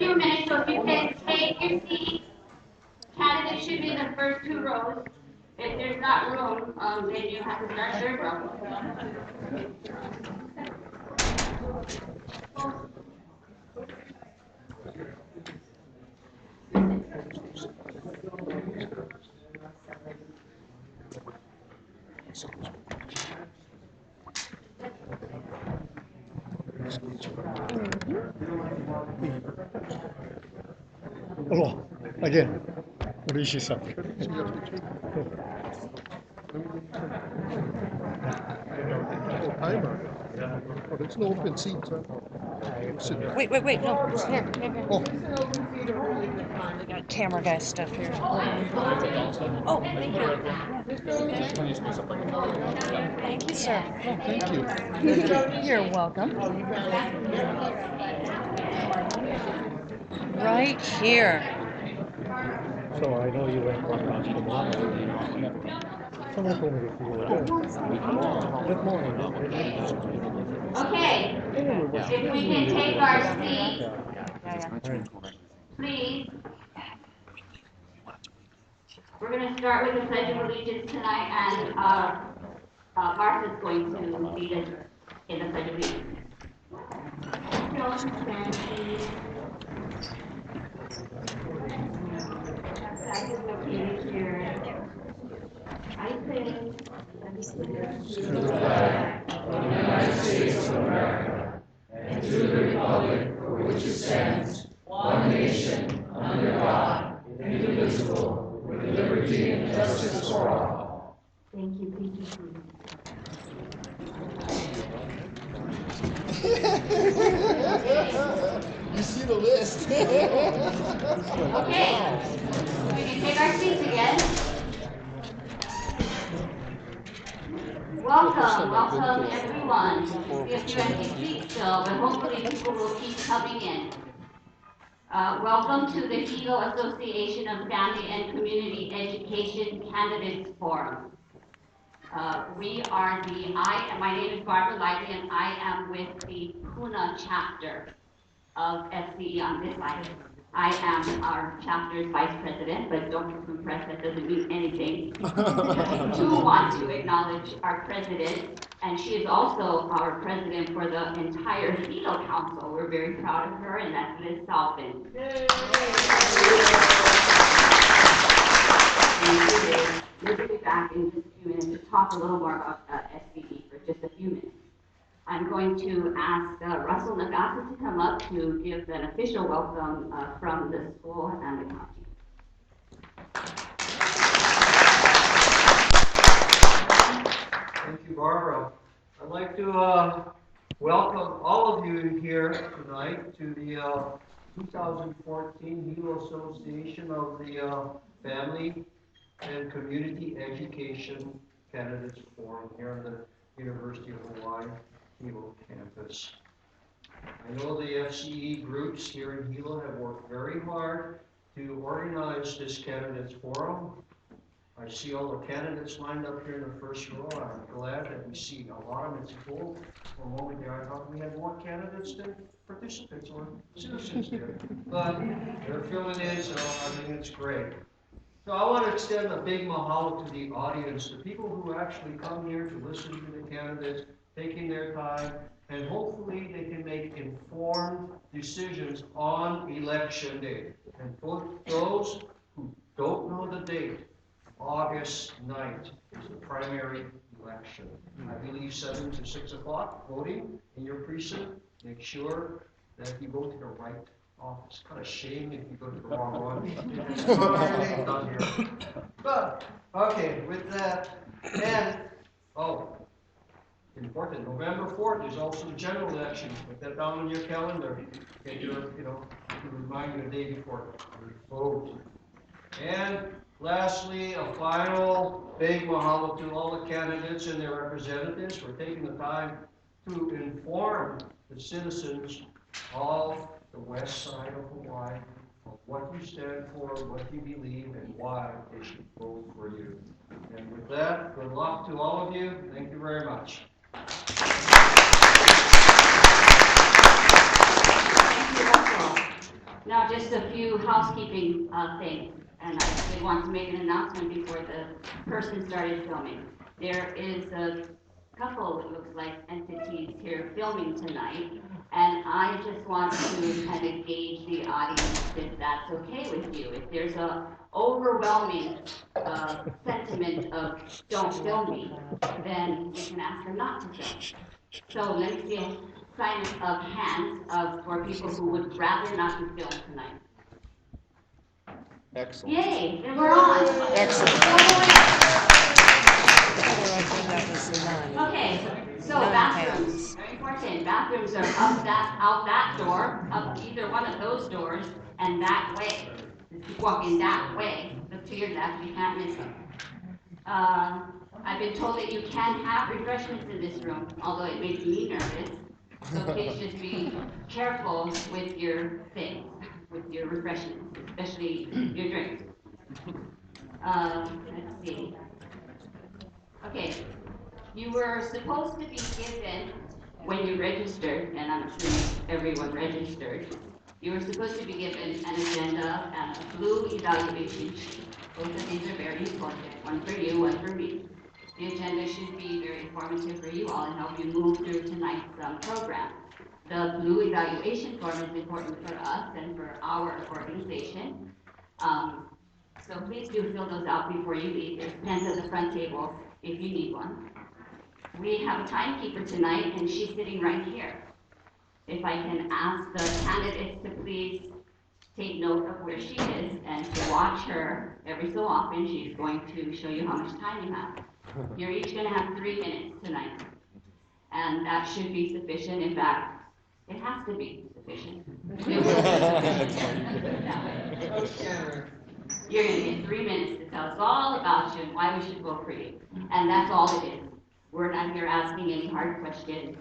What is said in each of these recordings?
few minutes, so if you can take your seat. Candidates should be in the first two rows. If there's not room, then you have to start third row. Oh, again, Rishi-san. Timer. Oh, there's no open seats, huh? Wait, no, it's here. Oh. We got camera guy stuff here. Oh, thank you. Thank you, sir. Oh, thank you. You're welcome. Right here. So I know you went across the water. Someone told me that you were there. Good morning. Okay, if we can take our seats, please. We're going to start with the Pledge of Allegiance tonight, and Martha's going to lead us in the Pledge of Allegiance. Don't stand, please. That is located here. I say, to the flag of the United States of America and to the republic for which it stands, one nation, under God, indivisible, with liberty and justice for all. Thank you, please. You see the list. Okay, we can take our seats again. Welcome everyone. We have few empty seats still, but hopefully people will keep coming in. Welcome to the Hilo Association of Family and Community Education Candidates Forum. My name is Barbara Lively, and I am with the Puna chapter of FCE on this side. I am our chapter's vice president, but don't be impressed, that doesn't mean anything. We do want to acknowledge our president, and she is also our president for the entire Hilo Council. We're very proud of her, and that's Liz Salvin. We're going to be back in just a few minutes to talk a little more about SVE for just a few minutes. I'm going to ask Russell Nagasa to come up to give an official welcome from the school and the county. Thank you, Barbara. I'd like to welcome all of you here tonight to the 2014 Hilo Association of the Family and Community Education Candidates Forum here in the University of Hawaii Hilo campus. I know the FCE groups here in Hilo have worked very hard to organize this candidates forum. I see all the candidates lined up here in the first row. I'm glad that we see a lot of it's full. For a moment there, I thought we had more candidates than participants or citizens here. But they're filling in, so I think it's great. So I want to extend a big mahalo to the audience, the people who actually come here to listen to the candidates, taking their time, and hopefully they can make informed decisions on election day. And for those who don't know the date, August 9th is the primary election. I believe 7 to 6 o'clock, voting in your precinct. Make sure that you go to the right office. Kind of shame if you go to the wrong one. Not here. But, okay, with that, and, important, November 4th is also the general election. Put that down on your calendar. Get your, to remind you the day before you vote. And lastly, a final big mahalo to all the candidates and their representatives for taking the time to inform the citizens of the west side of Hawaii of what you stand for, what you believe, and why they should vote for you. And with that, good luck to all of you. Thank you very much. Now, just a few housekeeping things, and I did want to make an announcement before the person started filming. There is a couple, it looks like, entities here filming tonight, and I just want to kind of gauge the audience if that's okay with you. If there's a overwhelming sentiment of don't film me, then we can ask them not to film. So let me see a sign of hands for people who would rather not be filmed tonight. Excellent. Yay, then we're on. Excellent. That was none. Okay, so None bathrooms, hands. very important. Bathrooms are out that door, up either one of those doors, and that way. If you walk in that way, look to your left, you can't miss them. I've been told that you can have refreshments in this room, although it makes me nervous. So please just be careful with your things, with your refreshments, especially your drinks. Let's see. Okay, you were supposed to be given, when you registered, and I'm assuming everyone registered, you were supposed to be given an agenda and a blue evaluation sheet. Both of these are very important, one for you, one for me. The agenda should be very informative for you all and help you move through tonight's program. The blue evaluation form is important for us and for our organization. So please do fill those out before you leave. There's pens at the front table if you need one. We have a timekeeper tonight, and she's sitting right here. If I can ask the candidates to please take note of where she is and to watch her every so often. She's going to show you how much time you have. You're each going to have 3 minutes tonight, and that should be sufficient. In fact, it has to be sufficient. It will be sufficient. That way. You're going to get 3 minutes to tell us all about you and why we should vote for you. And that's all it is. We're not here asking any hard questions.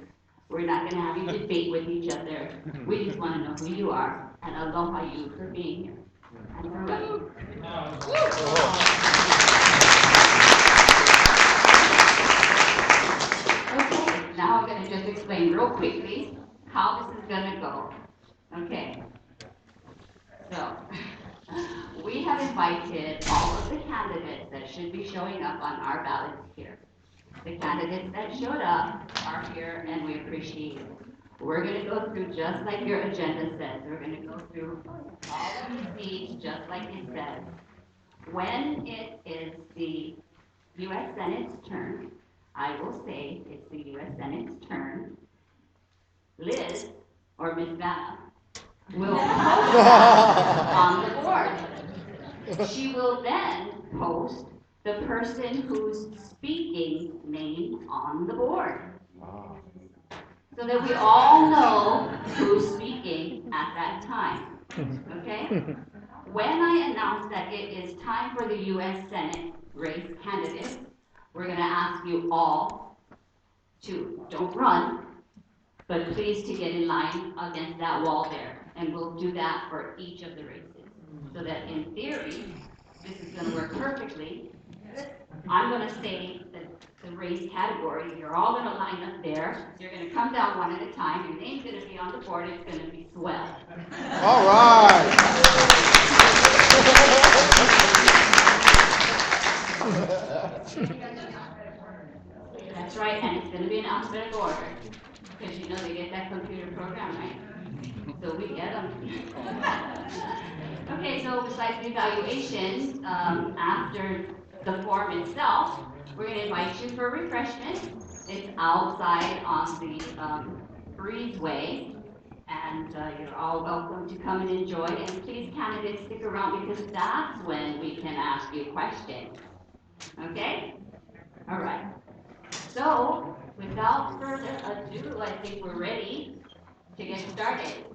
We're not going to have you debate with each other. We just want to know who you are and aloha you for being here and for running. Okay, now I'm going to just explain real quickly how this is going to go. Okay. So, we have invited all of the candidates that should be showing up on our ballots here. The candidates that showed up are here, and we appreciate it. We're going to go through just like your agenda says. We're going to go through all of the seats just like it says. When it is the U.S. Senate's turn, I will say it's the U.S. Senate's turn. Liz, or Ms. Vanna, will post on the board. She will then post the person who's speaking name on the board. So that we all know who's speaking at that time. Okay? When I announce that it is time for the U.S. Senate race candidates, we're going to ask you all to don't run, but please to get in line against that wall there. And we'll do that for each of the races. So that in theory, this is going to work perfectly. I'm going to say the race category. You're all going to line up there. You're going to come down one at a time. Your name's going to be on the board. It's going to be swell. All right. That's right, and it's going to be in alphabetical order. Because you know they get that computer program, right? So we get them. Okay, so besides the evaluation, after the form itself, we're going to invite you for refreshment. It's outside on the breezeway, and you're all welcome to come and enjoy. And please, candidates, stick around because that's when we can ask you questions. Okay? All right. So, without further ado, I think we're ready to get started.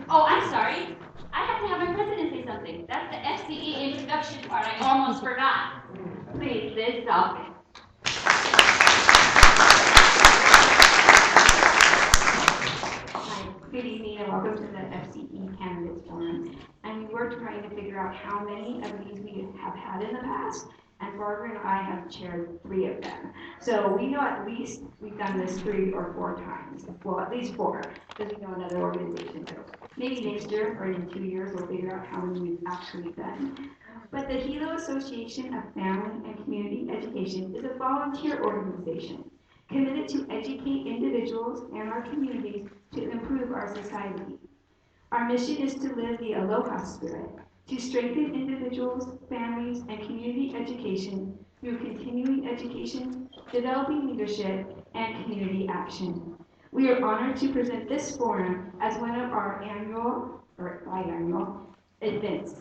Oh, I'm sorry. I have to have my president say something. That's the FCE introduction part. I almost forgot. Please, Liz Dawkins. Hi, good evening and welcome to the FCE Candidates Forum. And we were trying to figure out how many of these we have had in the past, and Barbara and I have chaired 3 of them. So we know at least we've done this 3 or 4 times. Well, at least 4, because we know another organization Maybe next year or in 2 years we'll figure out how many we've actually done. But the Hilo Association of Family and Community Education is a volunteer organization committed to educate individuals and our communities to improve our society. Our mission is to live the Aloha spirit, to strengthen individuals, families, and community education through continuing education, developing leadership, and community action. We are honored to present this forum as one of our annual, or biannual, events.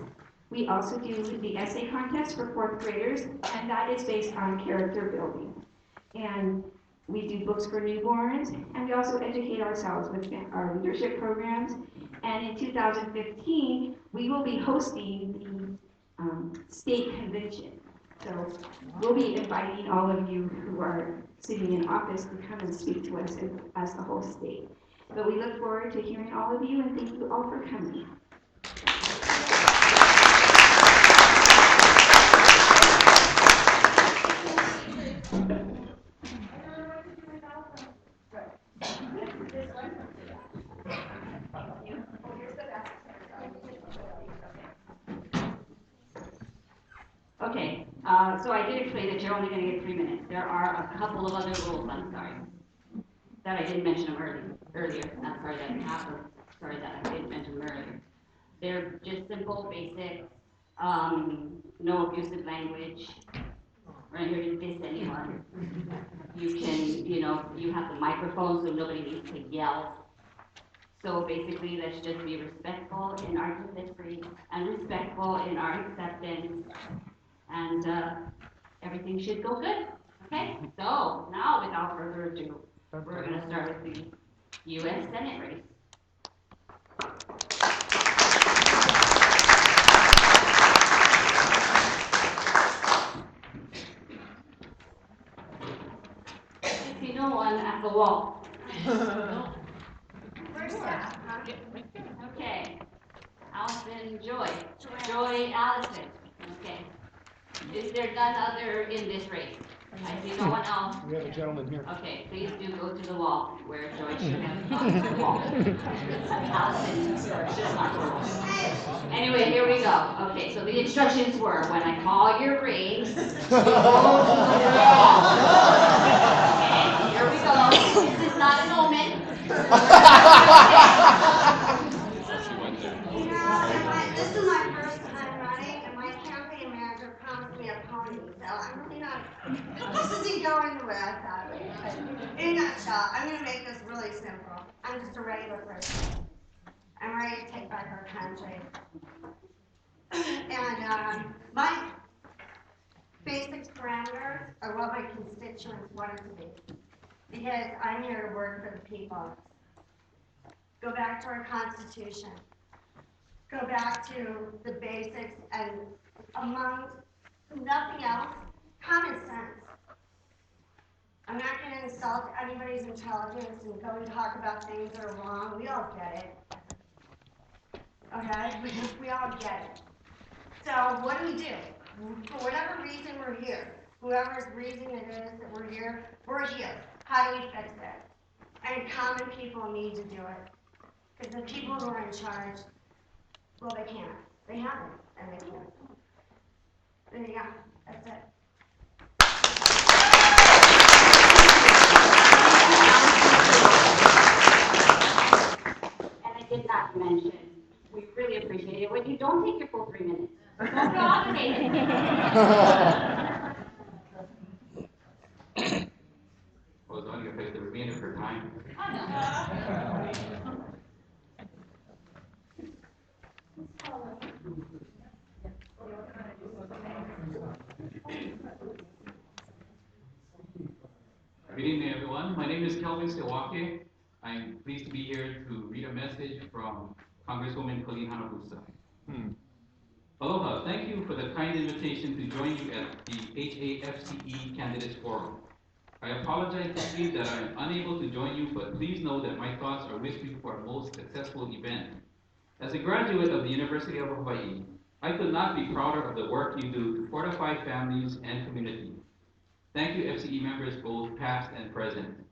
We also do the essay contest for fourth graders, and that is based on character building. And we do books for newborns, and we also educate ourselves with our leadership programs. And in 2015, we will be hosting the state convention. So we'll be inviting all of you who are sitting in office to come and speak to us as the whole state. But we look forward to hearing all of you, and thank you all for coming. Okay, so I did explain that you're only going to get 3 minutes. There are a couple of other rules, I'm sorry, that I didn't mention them earlier. I'm sorry that happened. Sorry that I didn't mention them earlier. They're just simple, basic, no abusive language. We're not here to diss anyone. You can, you have the microphone so nobody needs to yell. So basically, let's just be respectful in our delivery and respectful in our acceptance. And everything should go good. Okay? So now, without further ado, we're going to start with the U.S. Senate race. I see no one at the wall. Where's that? Okay. Allison Joy. Joy Allison. Okay. Is there none other in this race? I see no one else. We have a gentleman here. Okay, please do go to the wall where Joy should have gone to the wall. Allison should not go. Anyway, here we go. Okay, so the instructions were when I call your race, you go to the wall. Okay, here we go. This is not an omen. This is my first time running, and my campaign manager promised me a pony, so I'm really not, this isn't going the way I thought it would. In a nutshell, I'm going to make this really simple. I'm just a regular person. I'm ready to take back our country. And my basic parameters are what my constituents want it to be, because I'm here to work for the people. Go back to our Constitution. Go back to the basics, and among nothing else, common sense. I'm not going to insult anybody's intelligence and go and talk about things that are wrong. We all get it. Okay? We all get it. So what do? For whatever reason we're here, whoever's reason it is that we're here, How do we fix it? And common people need to do it. Because the people who are in charge, well, they can't. They haven't, and they can't. There you go. That's it. And I did not mention, we really appreciate it when you don't take your full 3 minutes. Don't feel obligated. I was only going to take the remainder of her time. Oh, no. Good evening, everyone. My name is Kelvin Stewake. I'm pleased to be here to read a message from Congresswoman Colleen Hanabusa. Aloha, thank you for the kind invitation to join you at the HAFCE Candidates Forum. I apologize deeply that I am unable to join you, but please know that my thoughts are with you for a most successful event. As a graduate of the University of Hawaii, I could not be prouder of the work you do to fortify families and communities. Thank you, FCE members, both past and present.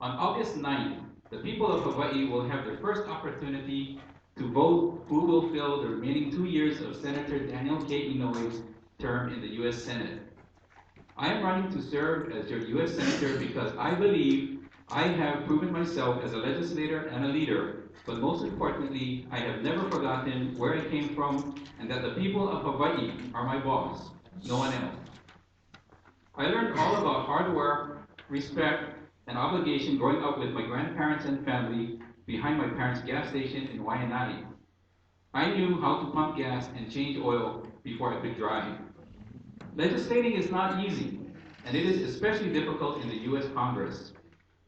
On August 9th, the people of Hawaii will have their first opportunity to vote who will fill the remaining 2 years of Senator Daniel K. Inouye's term in the U.S. Senate. I am running to serve as your U.S. Senator because I believe I have proven myself as a legislator and a leader, but most importantly, I have never forgotten where I came from and that the people of Hawaii are my boss, no one else. I learned all about hard work, respect, and obligation growing up with my grandparents and family behind my parents' gas station in Waianae. I knew how to pump gas and change oil before I could drive. Legislating is not easy, and it is especially difficult in the U.S. Congress.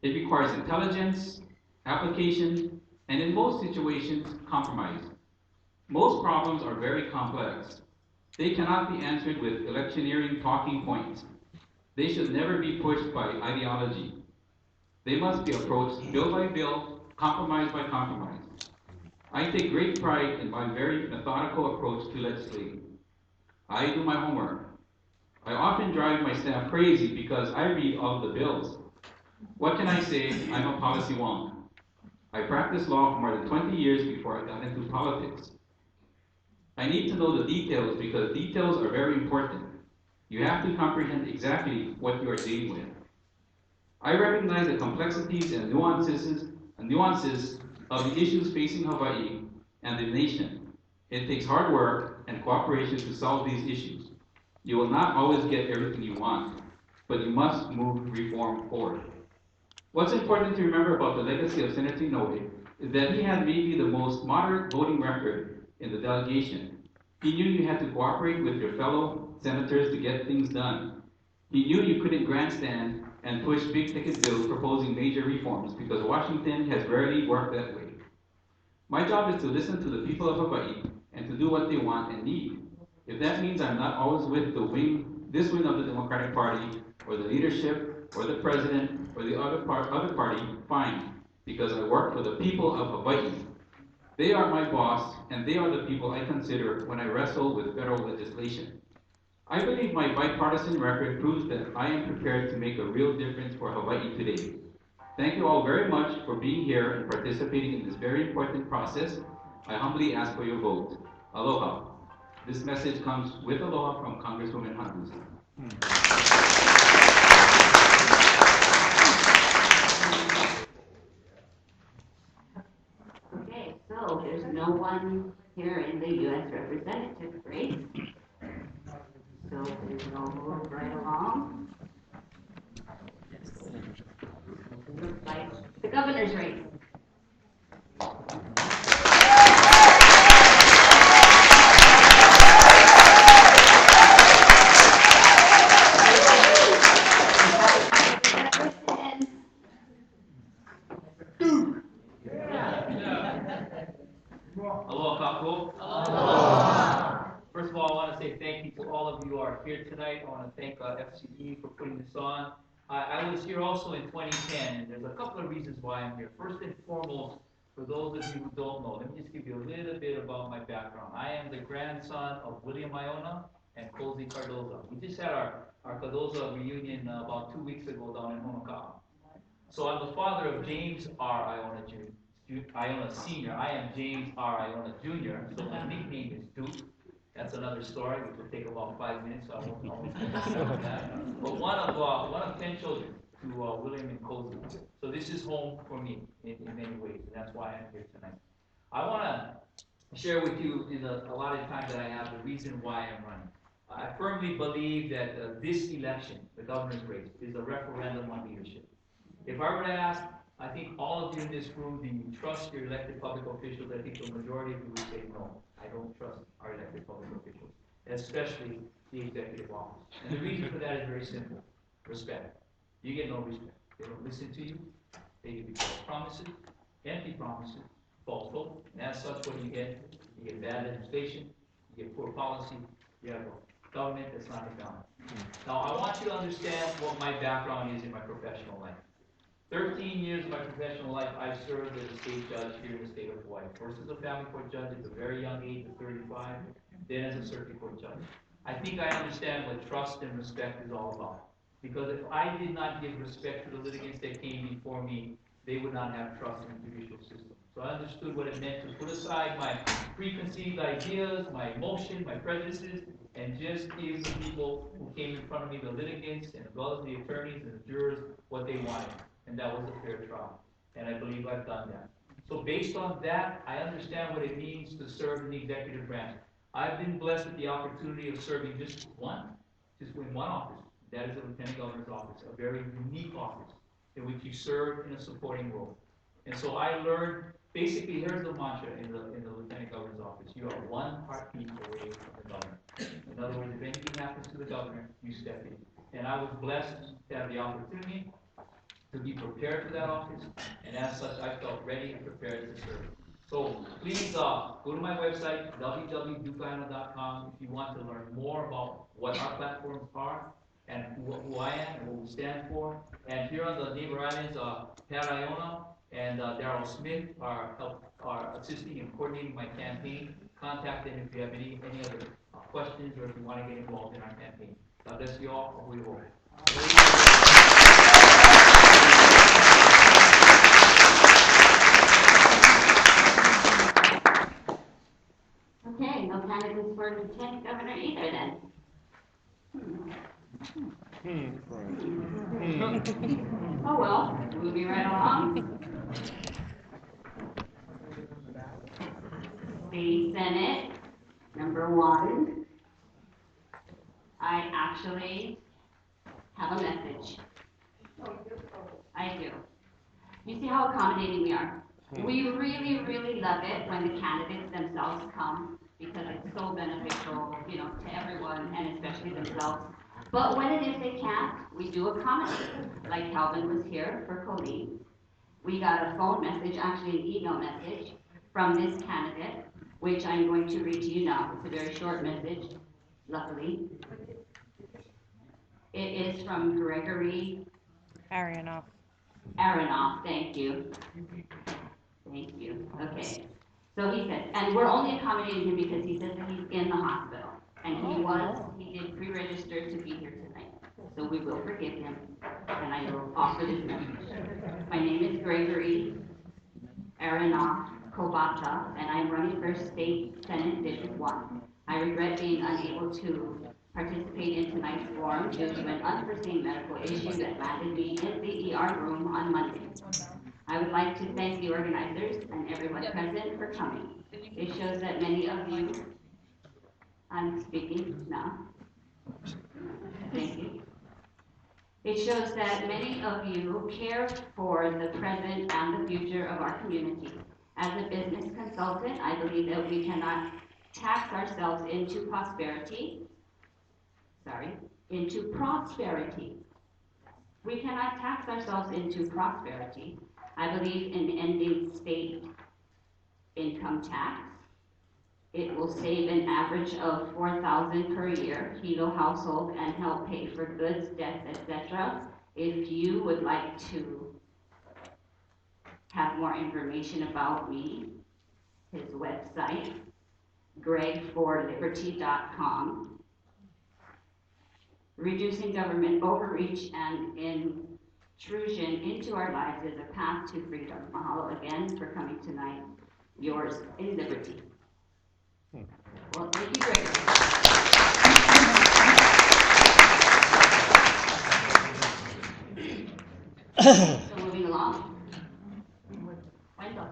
It requires intelligence, application, and in most situations, compromise. Most problems are very complex. They cannot be answered with electioneering talking points. They should never be pushed by ideology. They must be approached bill by bill, compromise by compromise. I take great pride in my very methodical approach to legislating. I do my homework. I often drive my staff crazy because I read all the bills. What can I say? I'm a policy wonk. I practiced law for more than 20 years before I got into politics. I need to know the details because details are very important. You have to comprehend exactly what you are dealing with. I recognize the complexities and nuances of the issues facing Hawaii and the nation. It takes hard work and cooperation to solve these issues. You will not always get everything you want, but you must move reform forward. What's important to remember about the legacy of Senator Inouye is that he had maybe the most moderate voting record in the delegation. He knew you had to cooperate with your fellow senators to get things done. He knew you couldn't grandstand and push big ticket bills proposing major reforms because Washington has rarely worked that way. My job is to listen to the people of Hawaii and to do what they want and need. If that means I'm not always with this wing of the Democratic Party, or the leadership, or the president, or the other party, fine, because I work for the people of Hawaii. They are my boss, and they are the people I consider when I wrestle with federal legislation. I believe my bipartisan record proves that I am prepared to make a real difference for Hawaii today. Thank you all very much for being here and participating in this very important process. I humbly ask for your vote. Aloha. This message comes with aloha from Congresswoman Hanabusa. Okay, so there's no one here in the U.S. representative race. So we'll move right along. Looks like the governor's race. Aloha, Kako. First of all, I want to say thank you to all of you who are here tonight. I want to thank FCE for putting this on. I was here also in 2010, and there's a couple of reasons why I'm here. First and foremost, for those of you who don't know, let me just give you a little bit about my background. I am the grandson of William Iona and Cozy Cardoza. We just had our Cardoza reunion about 2 weeks ago down in Honoka'a. So I'm the father of James R. Iona Iona Sr. I am James R. Iona Jr., so my nickname is Duke. That's another story, which will take about 5 minutes, so I won't finish that. But one of 10 children to William and Cozy. So this is home for me in many ways, and that's why I'm here tonight. I want to share with you in the allotted time that I have the reason why I'm running. I firmly believe that this election, the governor's race, is a referendum on leadership. If I were to ask, I think all of you in this room, do you trust your elected public officials? I think the majority of you would say no. I don't trust our elected public officials, especially the executive office. And the reason for that is very simple. Respect. You get no respect. They don't listen to you. They give you false promises, empty promises, false hope. And as such, what do you get? You get bad legislation, you get poor policy, you have a government that's not accountable. Now, I want you to understand what my background is in my professional life. 13 years of my professional life, I've served as a state judge here in the state of Hawaii. First as a family court judge at a very young age of 35, then as a circuit court judge. I think I understand what trust and respect is all about. Because if I did not give respect to the litigants that came before me, they would not have trust in the judicial system. So I understood what it meant to put aside my preconceived ideas, my emotion, my prejudices, and just give the people who came in front of me, the litigants, and as well as the attorneys and the jurors, what they wanted. And that was a fair trial. And I believe I've done that. So based on that, I understand what it means to serve in the executive branch. I've been blessed with the opportunity of serving just in one office. That is the Lieutenant Governor's office, a very unique office in which you serve in a supporting role. And so I learned, basically, here's the mantra in the Lieutenant Governor's office: you are one heartbeat away from the governor. In other words, if anything happens to the governor, you step in. And I was blessed to have the opportunity to be prepared for that office, and as such, I felt ready and prepared to serve. So please go to my website, www.dukeisland.com, if you want to learn more about what our platforms are and who I am and what we stand for. And here on the neighbor islands, Pat Iona and Daryl Smith are assisting and coordinating my campaign. Contact them if you have any other questions or if you want to get involved in our campaign. God bless you all. We will. Okay, no candidates for Lieutenant Governor either then. Oh well, moving right along. The Senate, number 1. I actually have a message. I do. You see how accommodating we are? We really, really love it when the candidates themselves come because it's so beneficial, to everyone and especially themselves. But when and if they can't, we do accommodate. Like Calvin was here for Colleen. We got a phone message, actually an email message from this candidate, which I'm going to read to you now. It's a very short message, luckily. It is from Gregory Arianoff. Aronoff, thank you. Thank you. Okay. So he said, and we're only accommodating him because he says that he's in the hospital. And he did pre-register to be here tonight. So we will forgive him. And I will offer this message. My name is Gregory Aronoff Kobata, and I'm running for State Senate District 1. I regret being unable to participate in tonight's forum due to an unforeseen medical issue that landed me in the ER room on Monday. I would like to thank the organizers and everyone present for coming. It shows that many of you, I'm speaking now. Thank you. It shows that many of you care for the present and the future of our community. As a business consultant, I believe that we cannot tax ourselves into prosperity. We cannot tax ourselves into prosperity. I believe in ending state income tax. It will save an average of $4,000 per year, Hilo household, and help pay for goods, debts, etc. If you would like to have more information about me, his website, gregforliberty.com. Reducing government overreach and intrusion into our lives is a path to freedom. Mahalo again for coming tonight. Yours in liberty. Well, thank you, Greg. So moving along. Wendell.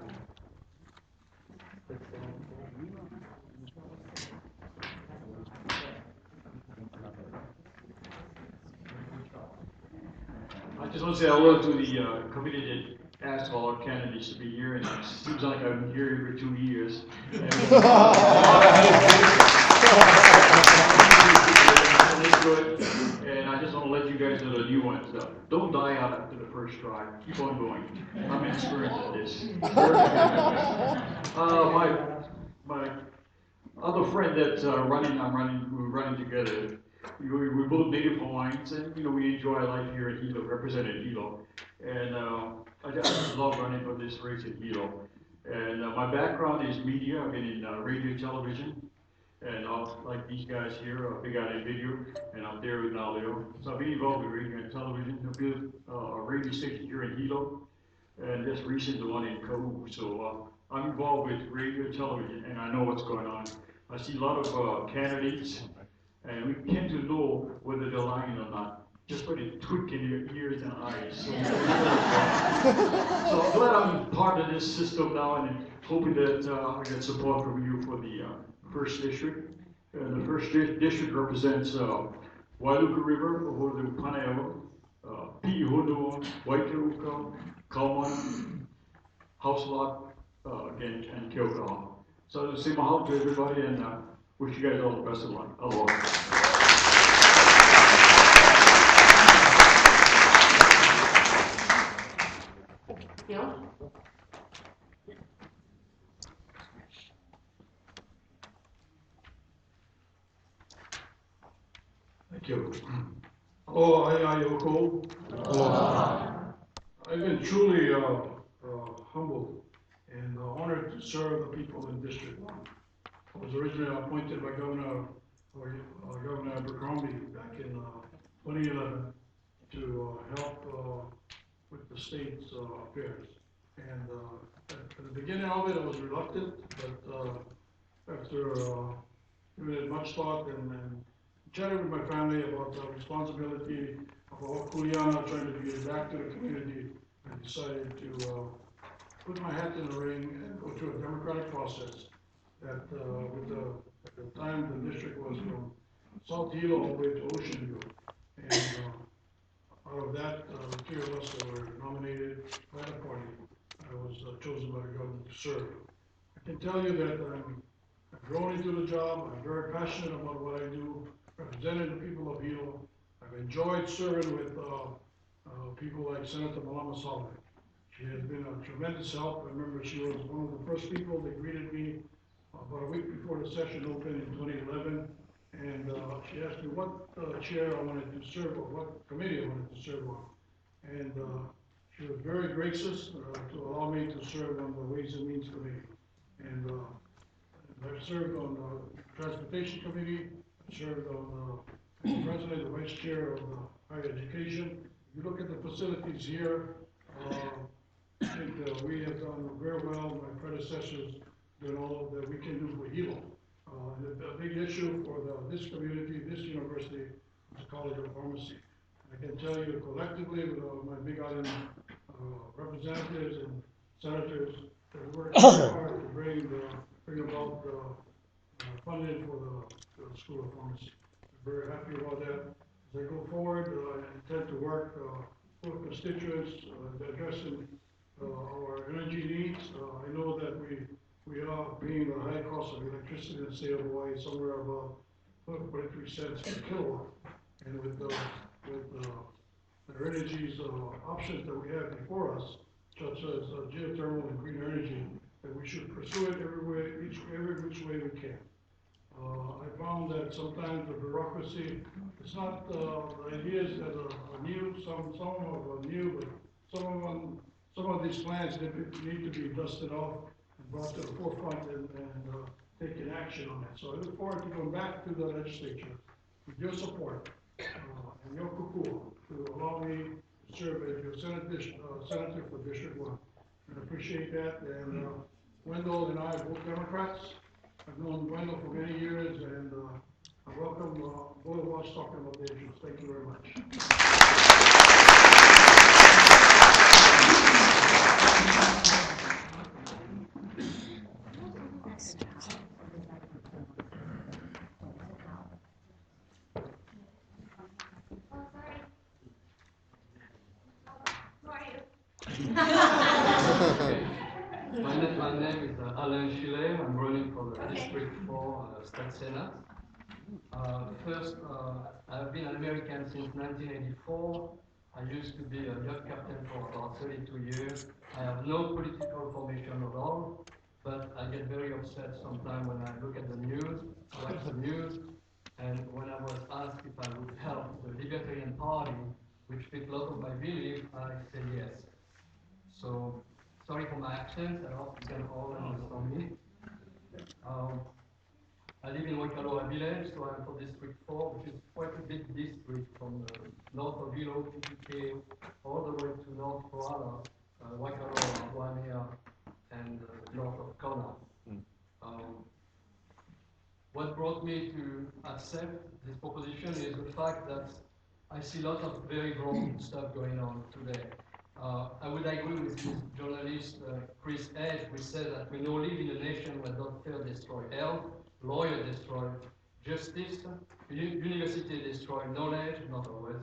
I just want to say hello to the committee that asked all our candidates to be here, and it seems like I've been here for 2 years. And I just want to let you guys know the new ones. Don't die out after the first try. Keep on going. I'm experienced at this. My other friend that's we're running together. We're both native Hawaiians, and we enjoy life here in Hilo, represented Hilo. And I just love running for this race in Hilo. And my background is media. I've been in radio, television, and like these guys here, Big Island Video, and out there with audio. So I've been involved with radio and television. I built a radio station here in Hilo. and just recently the one in Kau. So I'm involved with radio, television, and I know what's going on. I see a lot of candidates, and we tend to know whether they're lying or not just by the tweak in your ears and eyes. So, so I'm glad I'm part of this system now, and hoping that I get support from you for the first district. The first district represents Wailuku River over the Paneo, Pi'ihono, Waikauka, Kauman, House Lot, again, and Kyoto. So I say mahalo to everybody, and wish you guys all the best of luck. Aloha. Bill? Thank you. Aloha, Ayoko. Aloha. I've been truly humbled and honored to serve the people in District 1. I was originally appointed by Governor Abercrombie back in 2011 to help with the state's affairs. And at the beginning of it, I was reluctant, but after giving it much thought and chatted with my family about the responsibility of Kuleana trying to give back to the community, I decided to put my hat in the ring and go through a democratic process that at the time the district was from South Hilo all the way to Ocean View. And out of that, the three of us that were nominated by the party, I was chosen by the government to serve. I can tell you that I've grown into the job. I'm very passionate about what I do, representing the people of Hilo. I've enjoyed serving with people like Senator Malama Saleh. She has been a tremendous help. I remember she was one of the first people that greeted me about a week before the session opened in 2011. And she asked me what chair I wanted to serve or what committee I wanted to serve on. And she was very gracious to allow me to serve on the Ways and Means Committee. And I've served on the Transportation Committee. I served on President, the Vice Chair of Higher Education. If you look at the facilities here, I think we have done very well. My predecessors doing all that we can do for Hilo. The big issue for this community, this university, is the College of Pharmacy. I can tell you collectively with my Big Island representatives and senators that we work very hard to bring about funding for the School of Pharmacy. I'm very happy about that. As I go forward, I intend to work with constituents addressing our energy needs. I know that we are paying the high cost of electricity in the state of Hawaii, somewhere about 43 cents per kilowatt. And with the energies options that we have before us, such as geothermal and green energy, that we should pursue it every which way we can. I found that sometimes the bureaucracy, it's not the ideas that are new, some of them are new, but some of these plans need to be dusted off and brought to the forefront and taking action on it. So I look forward to going back to the legislature with your support and your kukua to allow me to serve as your senator for District 1. I appreciate that. And Wendell and I are both Democrats. I've known Wendell for many years, and I welcome both of us talking about the issues. Thank you very much. My name is Alain Chile. I'm running for the District 4 State Senate. First, I've been an American since 1984. I used to be a yacht captain for about 32 years. I have no political formation at all, but I get very upset sometimes when I look at the news, watch the news, and when I was asked if I would help the Libertarian Party, which fit a lot of my belief, I said yes. So, sorry for my accent, I hope you can all understand me. I live in Waikaloa Village, so I'm for District 4, which is quite a big district from the north of Hilo, PPK, all the way to North Koala, Waikaro, Waimea, and north of Kona. What brought me to accept this proposition is the fact that I see lots of very wrong stuff going on today. I would agree with this journalist, Chris Edge, who said that we now live in a nation where doctor destroy health, lawyer destroy justice, university destroy knowledge, not always,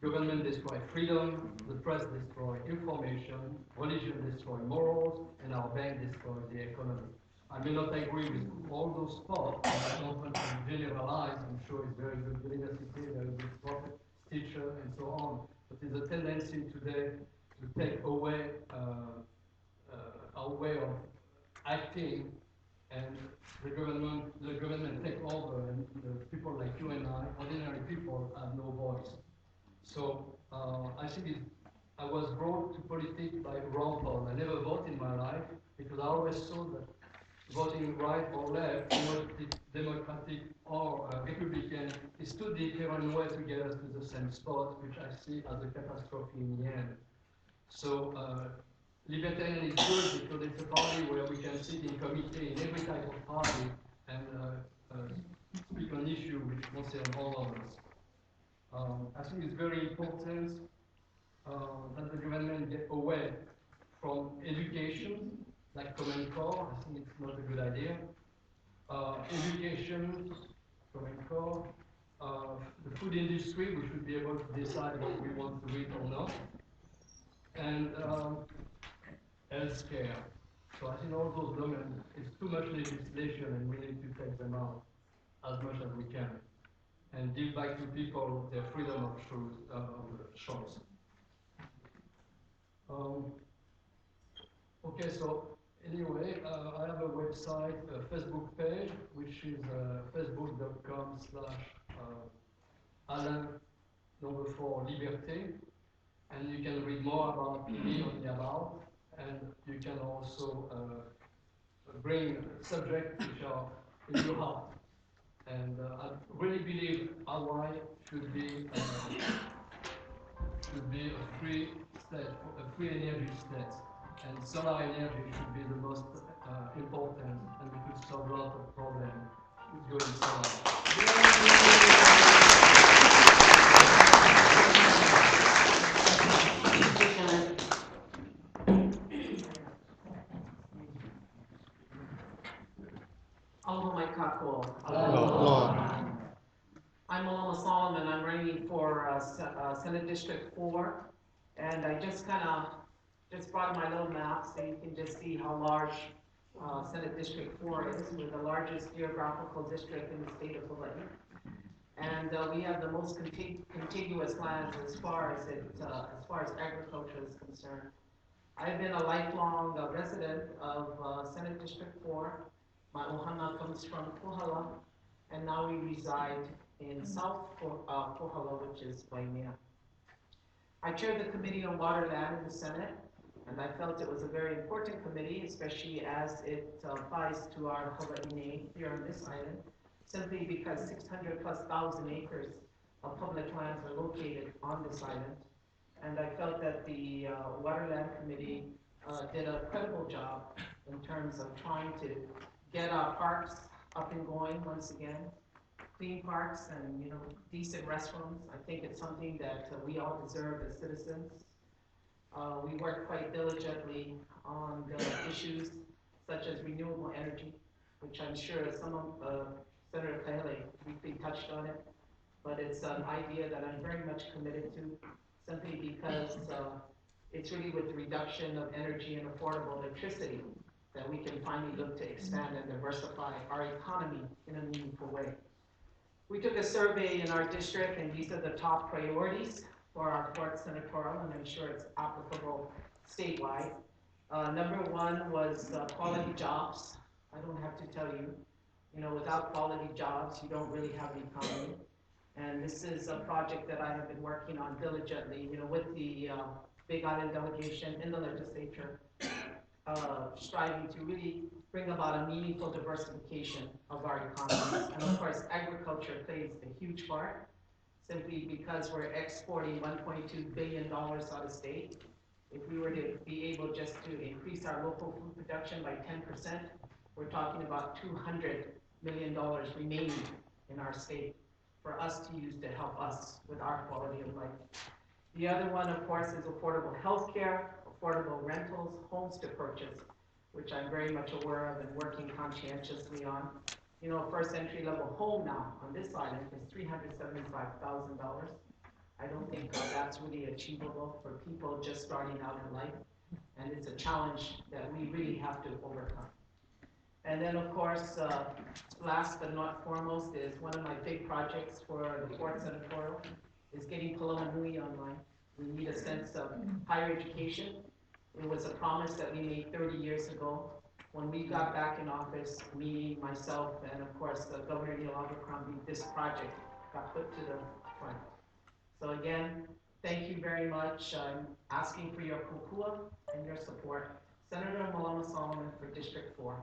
government destroy freedom, the press destroy information, religion destroy morals, and our bank destroy the economy. I may not agree with all those thoughts, but I don't want to generalize. I'm sure it's very good university, very good prophet, teacher, and so on. But there's a tendency today to take away our way of acting, and the government take over, and people like you and I, ordinary people, have no voice. So I think I was brought to politics by Ron Paul. I never voted in my life because I always thought that voting right or left, Democratic or Republican, is too different way to get us to the same spot, which I see as a catastrophe in the end. So Libertarian is good because it's a party where we can sit in committee in every type of party and speak on issues which concern all of us. I think it's very important that the government get away from education, like Common Core. I think it's not a good idea. Education, Common Core, the food industry, we should be able to decide what we want to eat or not, and healthcare. So I think all those domains, it's too much legislation and we need to take them out as much as we can and give back to people their freedom of choice. Okay, so anyway, I have a website, a Facebook page, which is facebook.com/Alain4Liberté, and you can read more about me on the about, and you can also bring subjects which are in your heart. And I really believe Hawaii should be a free state, a free energy state. And solar energy should be the most important, and we could solve a lot of problems with going solar. Aloha Mai Kākou. I'm Maloma Solomon. I'm running for Senate District 4, and I just brought my little map so you can just see how large Senate District 4 is. We're the largest geographical district in the state of Hawaii, and we have the most contiguous lands as far as agriculture is concerned. I've been a lifelong resident of Senate District 4. My ohana comes from Kohala, and now we reside in South Kohala, which is Waimea. I chaired the Committee on Water, Land in the Senate, and I felt it was a very important committee, especially as it applies to our Hawaii here on this island, simply because 600,000+ acres of public lands are located on this island. And I felt that the Water Land Committee did a credible job in terms of trying to get our parks up and going once again, clean parks and decent restrooms. I think it's something that we all deserve as citizens. We work quite diligently on the issues such as renewable energy, which I'm sure some of Senator Kahele briefly touched on it, but it's an idea that I'm very much committed to, simply because it's really with the reduction of energy and affordable electricity that we can finally look to expand and diversify our economy in a meaningful way. We took a survey in our district, and these are the top priorities for our fourth senatorial, and I'm sure it's applicable statewide. Number one was quality jobs. I don't have to tell you, without quality jobs, you don't really have an economy. And this is a project that I have been working on diligently, with the Big Island delegation in the legislature, striving to really bring about a meaningful diversification of our economies. And of course, agriculture plays a huge part, simply because we're exporting $1.2 billion out of state. if we were to be able just to increase our local food production by 10%, we're talking about $200 million remaining in our state for us to use to help us with our quality of life. The other one, of course, is affordable health care, affordable rentals, homes to purchase, which I'm very much aware of and working conscientiously on. You know, first entry-level home now on this island is $375,000. I don't think that's really achievable for people just starting out in life, and it's a challenge that we really have to overcome. And then, of course, last but not foremost is one of my big projects for the fourth senatorial is getting Kalamanui online. We need a sense of higher education. It was a promise that we made 30 years ago. When we got back in office, me, myself, and of course, Governor Neil Abercrombie, this project got put to the front. So again, thank you very much. I'm asking for your kukua and your support. Senator Malama Solomon for District 4.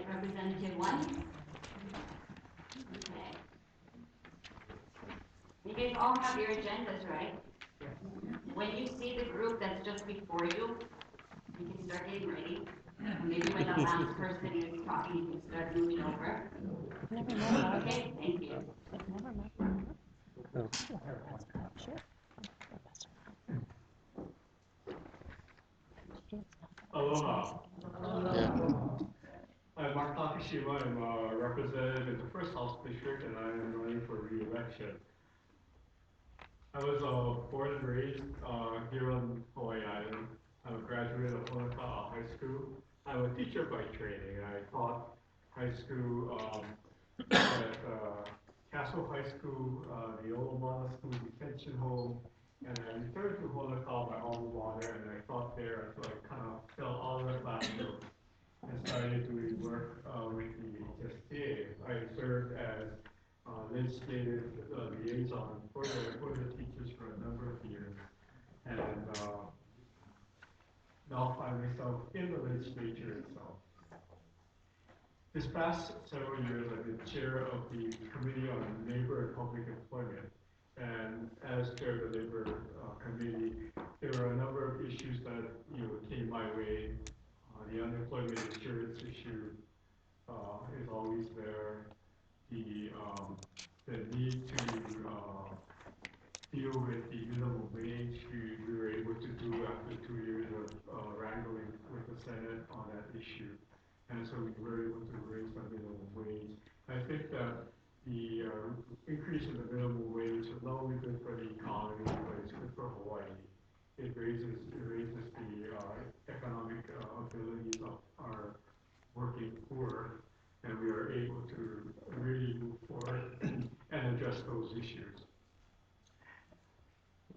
Representative 1. Okay. You guys all have your agendas, right? When you see the group that's just before you, you can start getting ready. Maybe when the last person is talking, you can start moving over. Okay, thank you. Aloha. I'm Mark Takashima. I'm a representative in the first House District, and I am running for re-election. I was born and raised here on Hawaii Island. I'm a graduate of Honoka'a High School. I'm a teacher by training. I taught high school at Castle High School, the Olomana School Detention Home, and I returned to Honoka'a by alma mater, and I taught there until I kind of fell out of the classroom and started doing work with the HSTA. I served as legislative liaison for the teachers for a number of years, and now find myself in the legislature itself. This past several years, I've been chair of the Committee on Labor and Public Employment, and as chair of the Labor Committee, there were a number of issues that came my way. The unemployment insurance issue is always there. The need to deal with the minimum wage we were able to do after 2 years of wrangling with the Senate on that issue. And so we were able to raise the minimum wage. I think that the increase in the minimum wage is not only good for the economy, but it's good for Hawaii. It raises the economic abilities of our working poor, and we are able to really move forward and address those issues.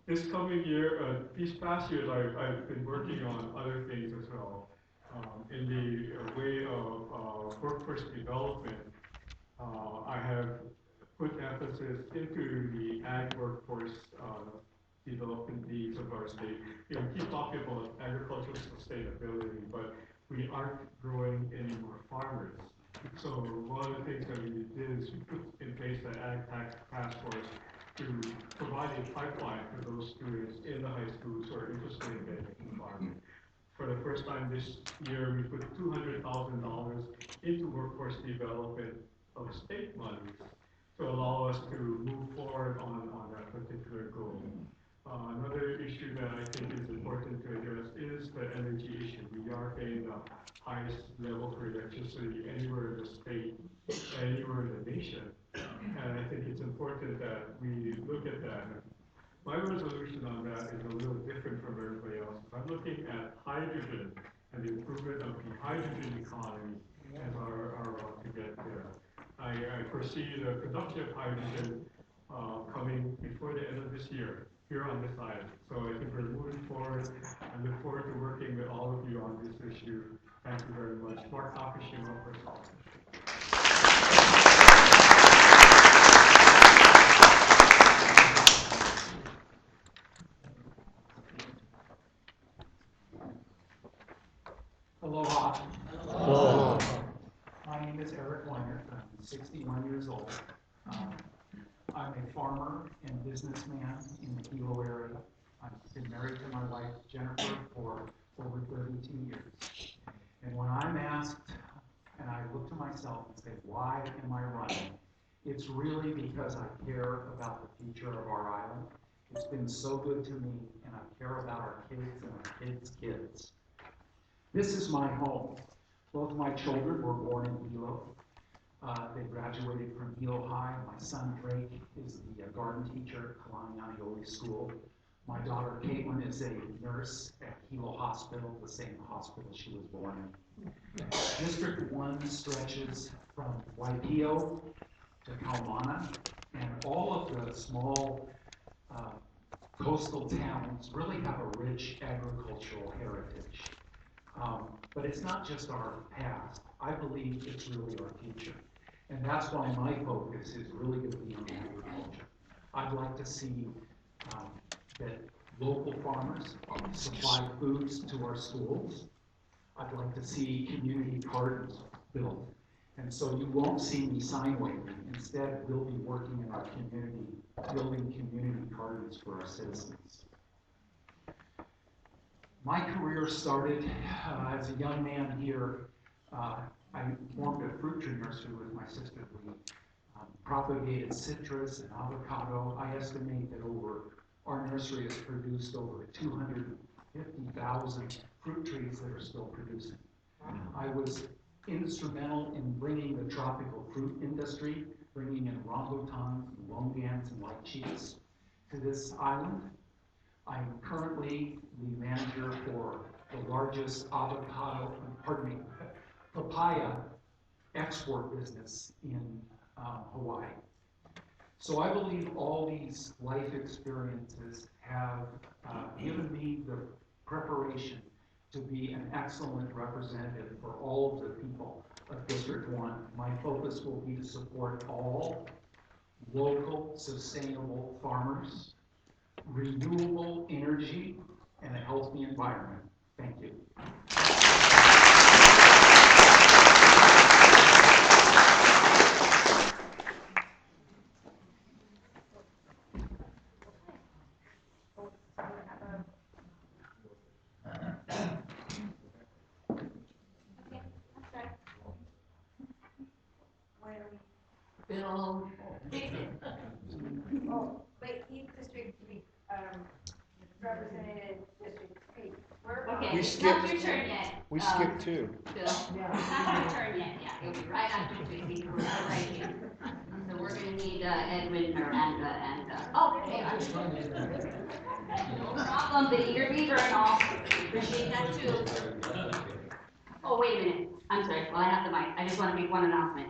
This coming year, these past years, I've been working on other things as well. In the way of workforce development, I have put emphasis into the ag workforce development needs of our state. We keep talking about agricultural sustainability, but we aren't growing any more farmers. So one of the things that we did is we put in place the Ag Task Force to provide a pipeline for those students in the high schools who are interested in getting into farming. For the first time this year, we put $200,000 into workforce development of state monies to allow us to move forward on that particular goal. Another issue that I think is important to address is the energy issue. We are paying the highest level for electricity anywhere in the state, anywhere in the nation. And I think it's important that we look at that. My resolution on that is a little different from everybody else. I'm looking at hydrogen and the improvement of the hydrogen economy as our route to get there. I foresee the production of hydrogen coming before the end of this year here on this island. So I think we're moving forward. I look forward to working with all of you on this issue. Thank you very much. Mark Takashima, First House District. Aloha. Aloha. My name is Eric Leonard. I'm 61 years old. I'm a farmer and businessman in the Hilo area. I've been married to my wife Jennifer for over 32 years. And when I'm asked, and I look to myself and say, why am I running? It's really because I care about the future of our island. It's been so good to me, and I care about our kids and our kids' kids. This is my home. Both my children were born in Hilo. They graduated from Hilo High. My son Drake is the garden teacher at Kalani Aniole School. My daughter Caitlin is a nurse at Hilo Hospital, the same hospital she was born in. District 1 stretches from Waipio to Kaumana, and all of the small coastal towns really have a rich agricultural heritage. But it's not just our past. I believe it's really our future. And that's why my focus is really going to be on agriculture. I'd like to see that local farmers supply foods to our schools. I'd like to see community gardens built. And so you won't see me sign waving. Instead, we'll be working in our community, building community gardens for our citizens. My career started as a young man here. I formed a fruit tree nursery with my sister. We propagated citrus and avocado. I estimate that our nursery has produced over 250,000 fruit trees that are still producing. I was instrumental in bringing the tropical fruit industry, bringing in rambutans, longans, and lychees to this island. I'm currently the manager for the largest papaya export business in Hawaii. So I believe all these life experiences have given me the preparation to be an excellent representative for all of the people of District 1. My focus will be to support all local, sustainable farmers, renewable energy, and a healthy environment. Thank you. Bill. Oh, wait, he's District 3, Representative District 3. Okay, We it's not skipped- your turn yet. We skipped 2. Bill, it's not your turn yet. Yeah, it'll be right after Tracy. We're right here. So we're going to need Edwin, Miranda, and oh, there they are. No problem. The eager beaver and all. Appreciate that too. Oh, wait a minute. I'm sorry. Well, I have the mic. I just want to make one announcement.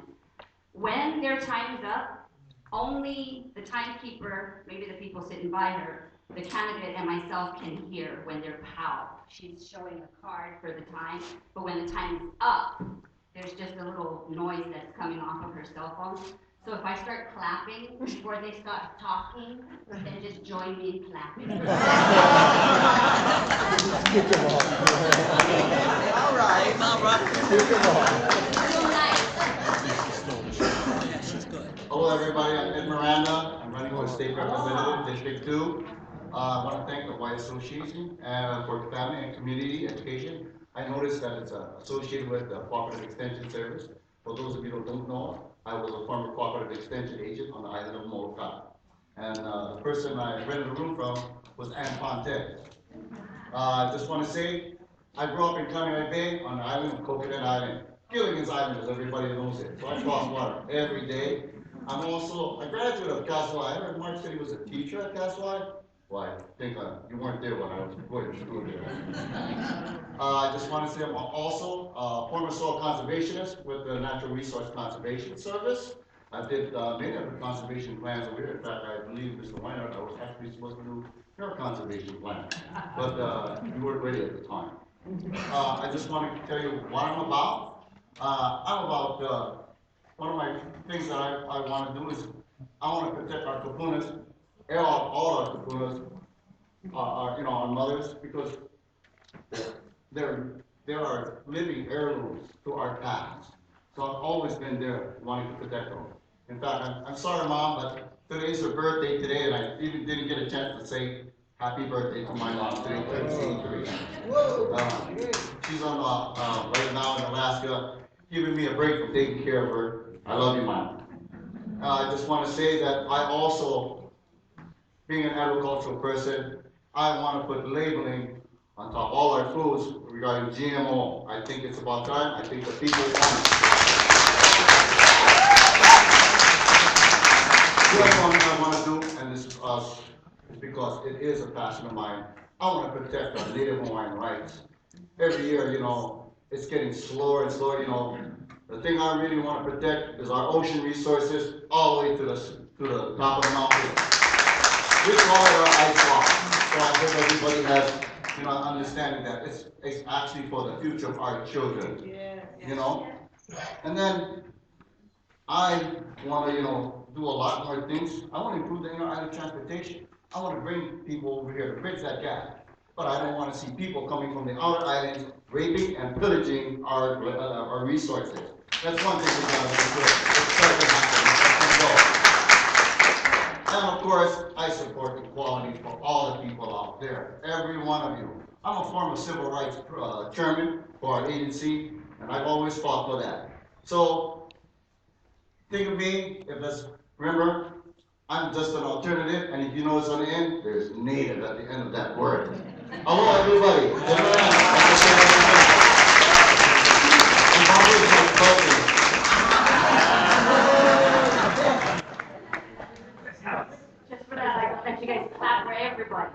When their time is up, only the timekeeper, maybe the people sitting by her, the candidate and myself can hear when they're pow. She's showing a card for the time, but when the time is up, there's just a little noise that's coming off of her cell phone. So if I start clapping before they start talking, then just join me in clapping. All right. Real nice. Hello, everybody. I'm Ed Miranda. I'm running for State Representative, District 2. I want to thank the White Association for Family and Community Education. I noticed that it's associated with the Cooperative Extension Service. For those of you who don't know, I was a former cooperative extension agent on the island of Molokai. And the person I rented the room from was Ann Fonte. I just want to say, I grew up in Kaneohe Bay on the island of Coconut Island. Gilligan's Island, as everybody knows it. So I cross water every day. I'm also a graduate of Caswell. I heard Mark said he was a teacher at Caswell. Well, I think you weren't there when I was going to school there. I just want to say I'm also a former soil conservationist with the Natural Resource Conservation Service. I did many of the conservation plans over here. In fact, I believe Mr. Weinert, I was actually supposed to do your conservation plan, but you weren't ready at the time. I just want to tell you what I'm about. I'm about one of my things that I want to do is I want to protect our kapunas, all our kapunas, our mothers, because they there are living heirlooms to our past. So I've always been there wanting to protect them. In fact, I'm sorry, Mom, but today's her birthday today, and I even didn't get a chance to say happy birthday to my mom today, turns 83. She's on right now in Alaska, giving me a break from taking care of her. I love you, Mom. I just want to say that I also, being an agricultural person, I want to put labeling on top of all our foods regarding GMO. I think it's about time. I think the people want it. The other one I want to do, and this is because it is a passion of mine, I want to protect our Native Hawaiian rights. Every year, it's getting slower and slower, The thing I really want to protect is our ocean resources all the way to the top of the mountain. We call it our ice block. So I hope everybody has, understanding that it's actually for the future of our children. And then I want to, do a lot more things. I want to improve the inter-island transportation. I want to bring people over here to bridge that gap. But I don't want to see people coming from the outer islands raping and pillaging our resources. That's one thing we got to do. It's starting to happen. And of course, I support equality for all the people out there, every one of you. I'm a former civil rights chairman for our agency, and I've always fought for that. So think of me, remember, I'm just an alternative, and if you notice on the end, there's native at the end of that word. Hello, everybody. Just for that, I let you guys clap for everybody.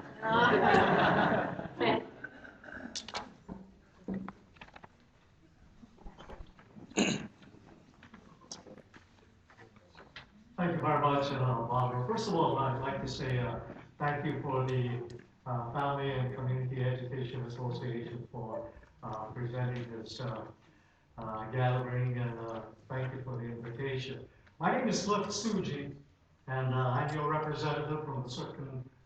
Thank you very much, Barbara. First of all, I'd like to say thank you for the Family and Community Education Association for presenting this gathering, and thank you for the invitation. My name is Cliff Suji, and I'm your representative from the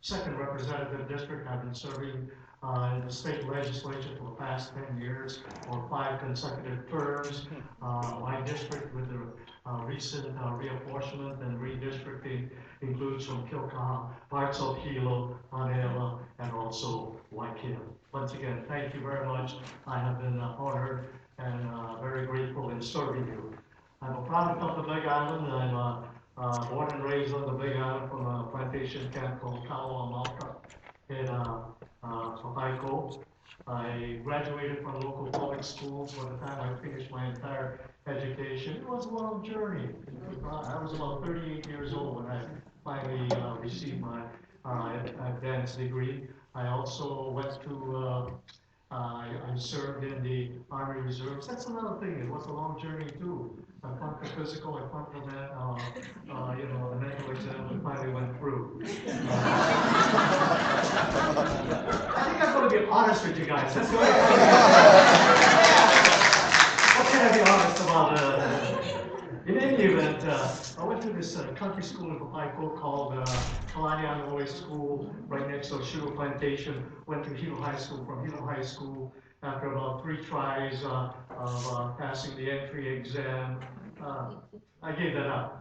second representative district. I've been serving in the state legislature for the past 10 years, or 5 consecutive terms. My district with the recent reapportionment and redistricting includes from Kilkaha, parts of Hilo, Manila, and also Waikiki. Once again, thank you very much. I have been honored and very grateful in serving you. I'm a product of the Big Island. I'm born and raised on the Big Island from a plantation camp called Kalawamauka in Papaico. I graduated from local public schools. By the time I finished my entire education, it was a long journey. I was about 38 years old when I finally received my advanced degree. I also went to I served in the Army Reserves. That's another thing. It was a long journey too. I fought the physical, I fought the the mental exam, and finally went through. I think I'm going to be honest with you guys. That's what can I be honest about? In any event, I went to this country school in Papaico called Kalanianoe School, right next to a sugar plantation. Went to Hilo High School. From Hilo High School, after about 3 tries of passing the entry exam, I gave that up.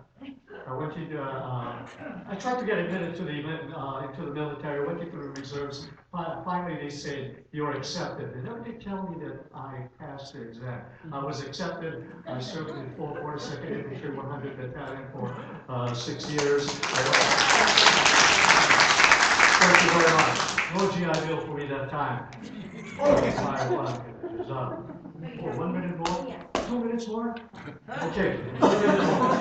I went into, I tried to get admitted to into the military, went into the reserves. Finally, they said, "You're accepted." They never did tell me that I passed the exam. I was accepted. I served in 42nd Infantry 100 Battalion for 6 years. Thank you very much. No GI Bill for me that time. My wife is up. 1 minute more? 2 minutes more? Okay. 2 minutes more.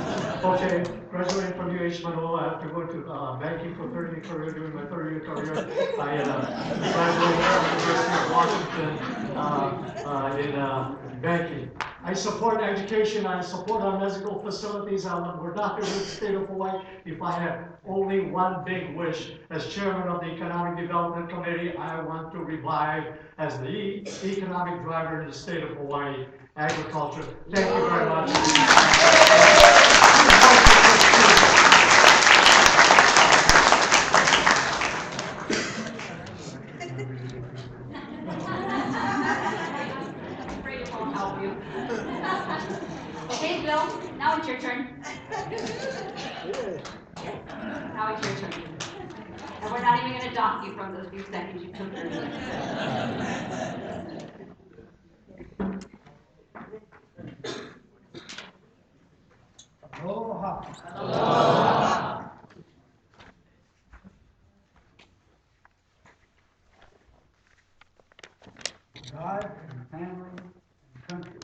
Okay. Graduated from UH Manoa after going to banking for 30-year career. During my 30-year career, I graduated from the University of Washington in banking. I support education. I support our medical facilities. We're not in the state of Hawaii. If I have only one big wish, as chairman of the Economic Development Committee, I want to revive, as the economic driver in the state of Hawaii, agriculture. Thank you very much. help you. Okay, Bill, now it's your turn. Now it's your turn. And we're not even going to dock you from those few seconds you took earlier. Aloha. Aloha. God and family and country.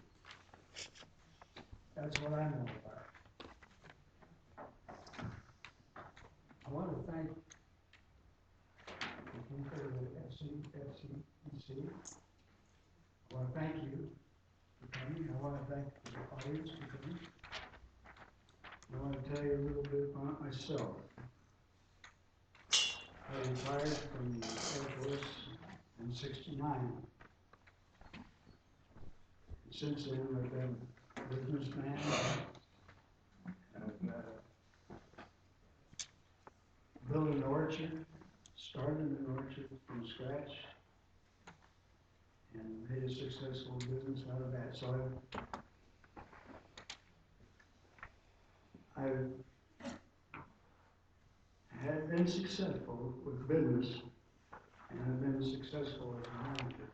That's what I know about. I want to thank the people of the FCEC. I want to thank you for coming. I want to thank the audience for coming. I want to tell you a little bit about myself. I retired from the Air Force in '69. Since then, I've been a businessman. I've built an orchard, started an orchard from scratch, and made a successful business out of that. So I've had been successful with business, and I've been successful as a manager.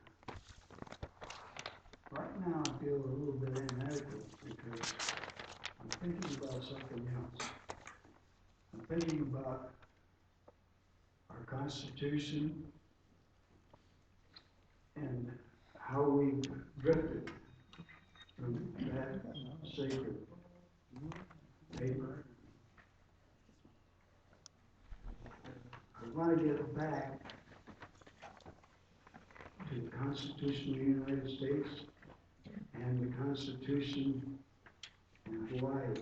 Right now, I feel a little bit inadequate because I'm thinking about something else. I'm thinking about our Constitution and how we drifted from that sacred paper. I want to get back to the Constitution of the United States and the Constitution in Hawaii.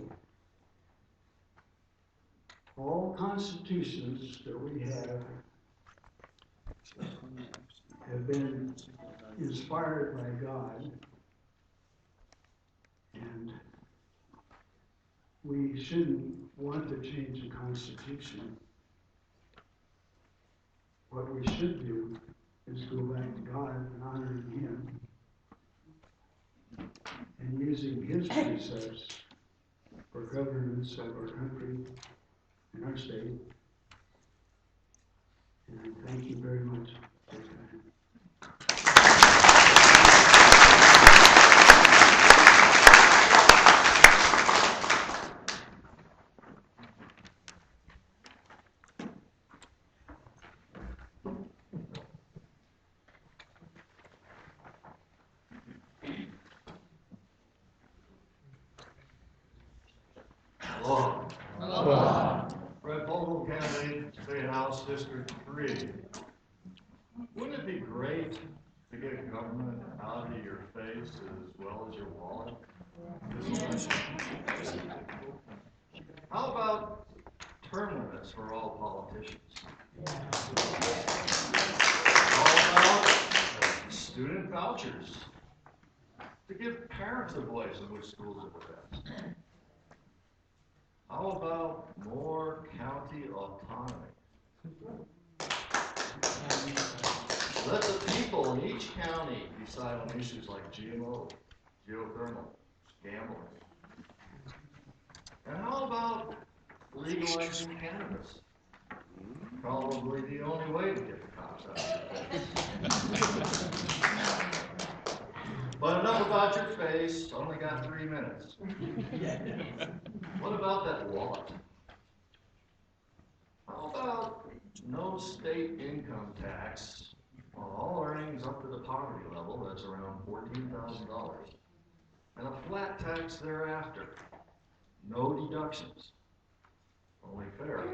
All constitutions that we have been inspired by God, and we shouldn't want to change the Constitution. What we should do is go back to God and honoring Him and using His precepts for governance of our country and our state. And I thank you very much for your time. Aloha. Aloha. Proposal candidate, State House District 3. Wouldn't it be great to get government out of your face as well as your wallet? How about term limits for all politicians? How about student vouchers to give parents a voice in which schools are the best? How about more county autonomy? Let the people in each county decide on issues like GMO, geothermal, gambling. And how about legalizing cannabis? Probably the only way to get the cops out of your face. But enough about your face, only got 3 minutes. What about that wallet? How about no state income tax on all earnings up to the poverty level, that's around $14,000, and a flat tax thereafter? No deductions, only fair.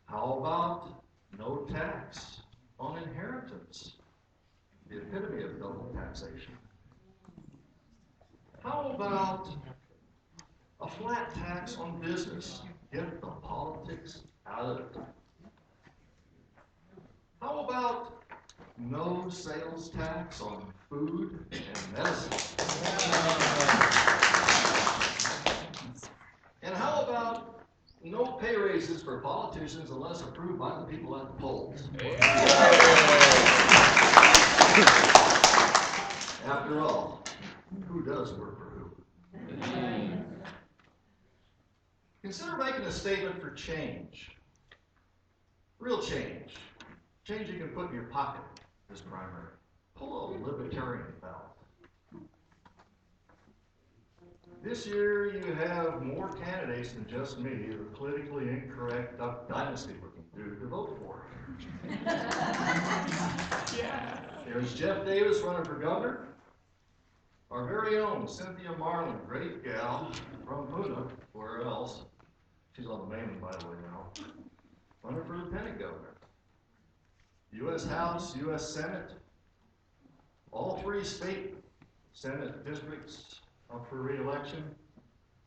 How about no tax on inheritance, the epitome of double taxation? How about a flat tax on business? Get the politics out of it. How about no sales tax on food and medicine? And how about no pay raises for politicians unless approved by the people at the polls? After all, all, who does work for who? Consider making a statement for change. Real change. Change you can put in your pocket is primary. Pull a libertarian belt. This year you have more candidates than just me, the politically incorrect Duck Dynasty looking dude to vote for. There's Jeff Davis running for governor. Our very own Cynthia Marlin, great gal from Puna, where else? She's on the mainland, by the way, now. Running for lieutenant governor. U.S. House, U.S. Senate, all 3 state Senate districts up for re-election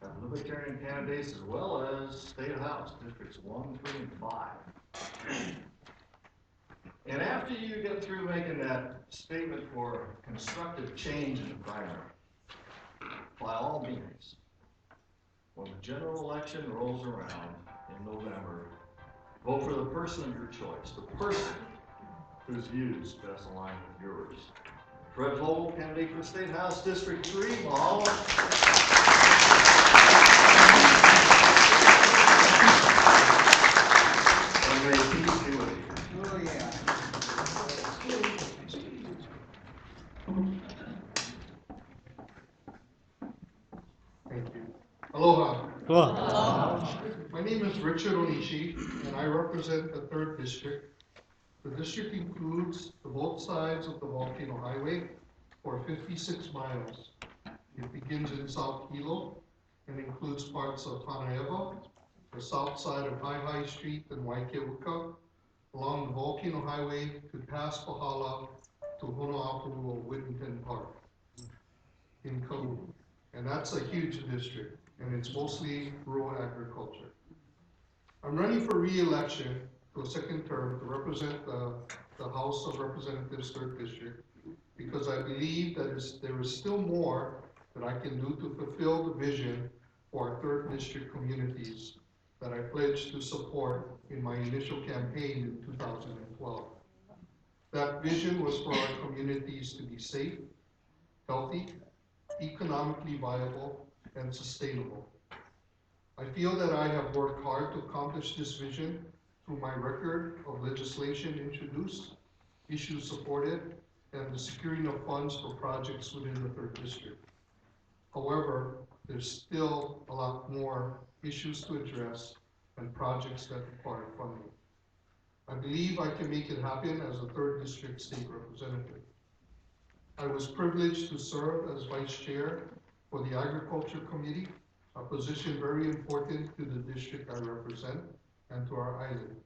have libertarian candidates, as well as state house districts 1, 3, and 5. And after you get through making that statement for constructive change in the primary, by all means, when the general election rolls around in November, vote for the person of your choice, the person whose views best align with yours. Fred Vogel, candidate for State House District 3, Mahalo. And may peace be with you. Oh, yeah. Thank you. Aloha. Aloha. My name is Richard Onishi, and I represent the 3rd District. The district includes the both sides of the Volcano Highway for 56 miles. It begins in South Hilo and includes parts of Panaeva, the south side of High Street and Waikeuka, along the Volcano Highway to past Pahala to Honoapu or Whittington Park in Kau. And that's a huge district, and it's mostly rural agriculture. I'm running for re-election to a 2nd term to represent the House of Representatives 3rd District, because I believe that there is still more that I can do to fulfill the vision for our 3rd District communities that I pledged to support in my initial campaign in 2012. That vision was for our communities to be safe, healthy, economically viable, and sustainable. I feel that I have worked hard to accomplish this vision through my record of legislation introduced, issues supported, and the securing of funds for projects within the 3rd District. However, there's still a lot more issues to address and projects that require funding. I believe I can make it happen as a 3rd District State Representative. I was privileged to serve as Vice Chair for the Agriculture Committee, a position very important to the district I represent and to our island.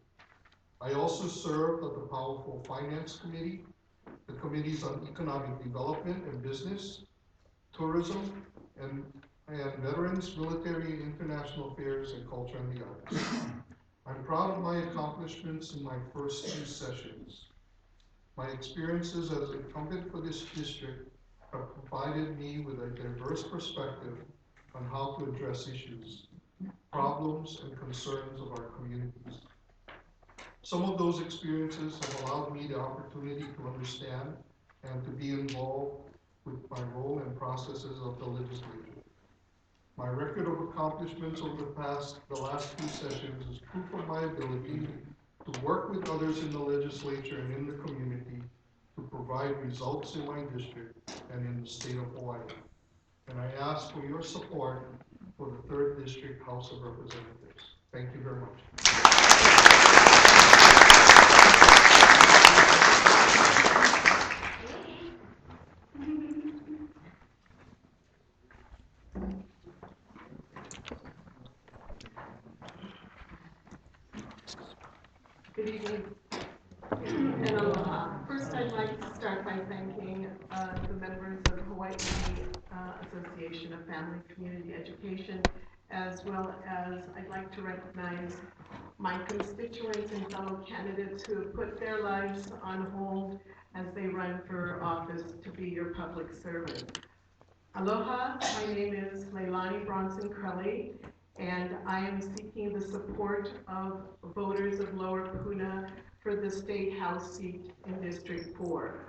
I also served on the powerful Finance Committee, the Committees on Economic Development and Business, Tourism, and Veterans, Military and International Affairs, and Culture and the Arts. I'm proud of my accomplishments in my first 2 sessions. My experiences as incumbent for this district have provided me with a diverse perspective on how to address issues, problems, and concerns of our communities. Some of those experiences have allowed me the opportunity to understand and to be involved with my role and processes of the legislature. My record of accomplishments over the last 2 sessions is proof of my ability to work with others in the legislature and in the community to provide results in my district and in the state of Hawaii. And I ask for your support for the 3rd District House of Representatives. Thank you very much. Good evening. And aloha. First, I'd like to start by thanking the members of the Hawaii Association of Family Community Education, as well as I'd like to recognize my constituents and fellow candidates who have put their lives on hold as they run for office to be your public servant. Aloha, my name is Leilani Bronson-Crelly, and I am seeking the support of voters of Lower Puna for the State House seat in District 4.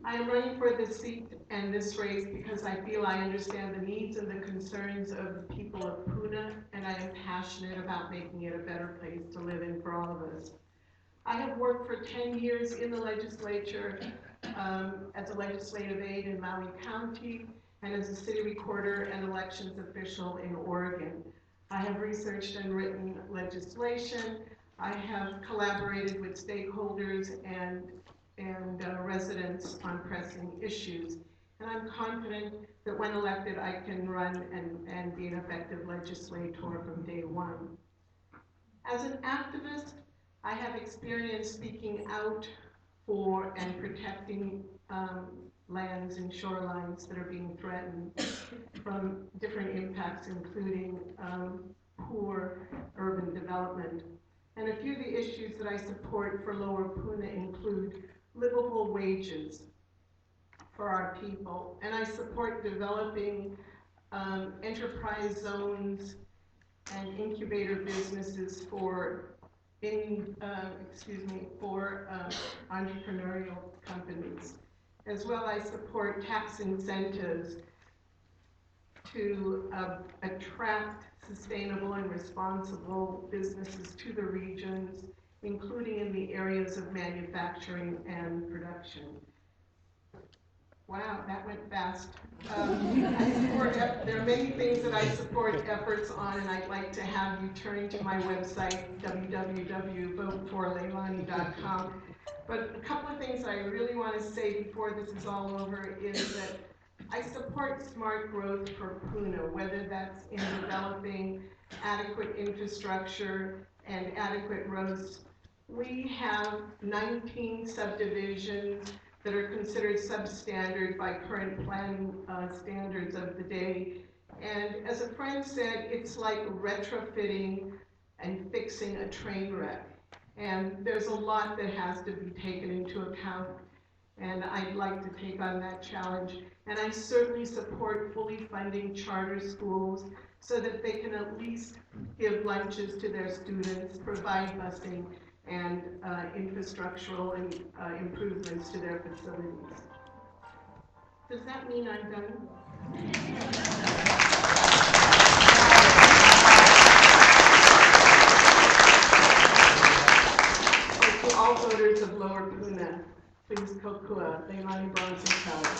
I am running for this seat and this race because I feel I understand the needs and the concerns of the people of Puna, and I am passionate about making it a better place to live in for all of us. I have worked for 10 years in the legislature as a legislative aide in Maui County and as a city recorder and elections official in Oregon. I have researched and written legislation. I have collaborated with stakeholders and residents on pressing issues. And I'm confident that when elected, I can run and be an effective legislator from day one. As an activist, I have experience speaking out for and protecting lands and shorelines that are being threatened from different impacts, including poor urban development. And a few of the issues that I support for Lower Puna include livable wages for our people. And I support developing enterprise zones and incubator businesses for entrepreneurial companies. As well, I support tax incentives to attract sustainable and responsible businesses to the regions, including in the areas of manufacturing and production. Wow, that went fast. There are many things that I support efforts on, and I'd like to have you turn to my website, www.voteforleilani.com. But a couple of things I really want to say before this is all over is that I support smart growth for Puna, whether that's in developing adequate infrastructure and adequate roads. We have 19 subdivisions that are considered substandard by current planning standards of the day. And as a friend said, it's like retrofitting and fixing a train wreck. And there's a lot that has to be taken into account. And I'd like to take on that challenge. And I certainly support fully funding charter schools so that they can at least give lunches to their students, provide busing, and infrastructural and improvements to their facilities. Does that mean I'm done? So to all voters of Lower Puna, please kokua, Leilani Bronson Keller.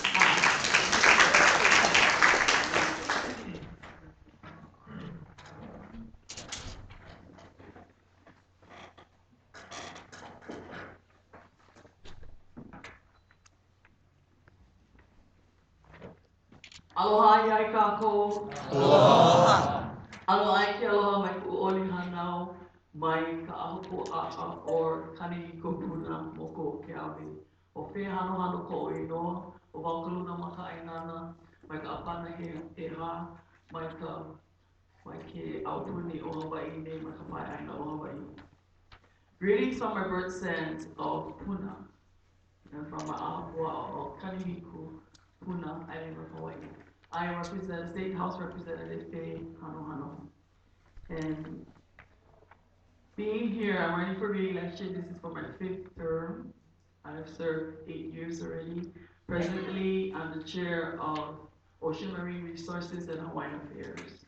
Aloha iai kākou. Aloha. Aloha ai ke aloha mai ku oli hanau mai ka ahupu a or kani ko puna mo ko ke awi. O whea hano hano ko o inoa, o waukaluna ma ka ainana, mai ka apana he ha, mai ke aupuni o Hawaii nei mai ka pai aina o Hawaii. Greetings from my birth sands of Puna, and from my ahapua o Kanihiku, Puna, Island of Hawaii. I am State House Representative Faye Hano. And being here, I'm running for re-election. This is for my 5th term. I have served 8 years already. Presently, I'm the chair of Ocean Marine Resources and Hawaiian Affairs.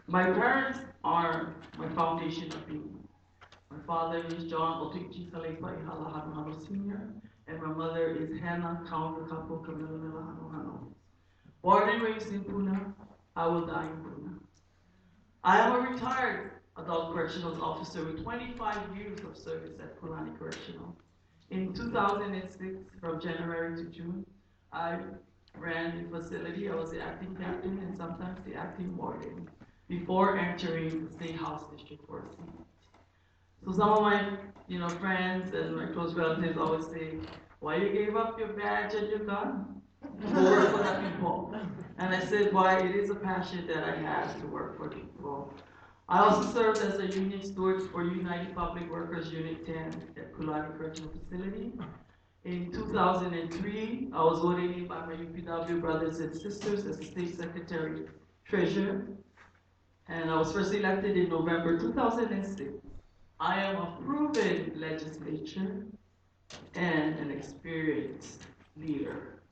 My parents are my foundation of being. My father is John Otikchi Kalepa Ihala Hano Sr., and my mother is Hannah Kaunga Kapo Kamila Hano. Born and raised in Puna, I will die in Puna. I am a retired adult correctional officer with 25 years of service at Punani Correctional. In 2006, from January to June, I ran the facility. I was the acting captain and sometimes the acting warden before entering the State House District 4 seat. So some of my friends and my close relatives always say, why you gave up your badge and your gun? To work for the people. And I said, why, it is a passion that I have to work for people. I also served as a union steward for United Public Workers Unit 10 at Kulani Correctional Facility. In 2003, I was voted in by my UPW brothers and sisters as the State Secretary Treasurer. And I was first elected in November 2006. I am a proven legislator and an experienced leader.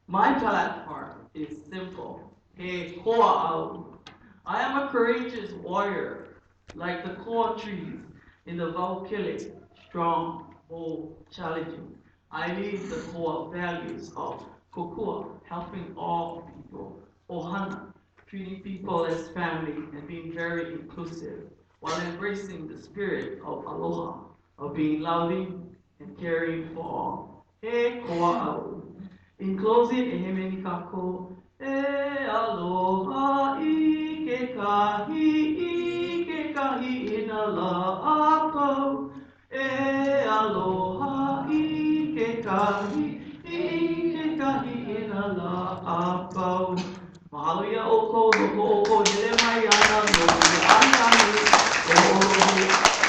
My platform is simple. He koa'au. I am a courageous warrior, like the koa trees in the Vaukile, strong, bold, challenging. I lead the core values of kokua, helping all people, ohana, treating people as family and being very inclusive, while embracing the spirit of aloha, of being loving and caring for all. He koa'au. In closing, e he meni kako, e aloha i ke kahi ina la'apau. E aloha i ke kahi ina la'apau. Mahalo ia oko, loko oko, hele mai ana, no ke anani, e holohi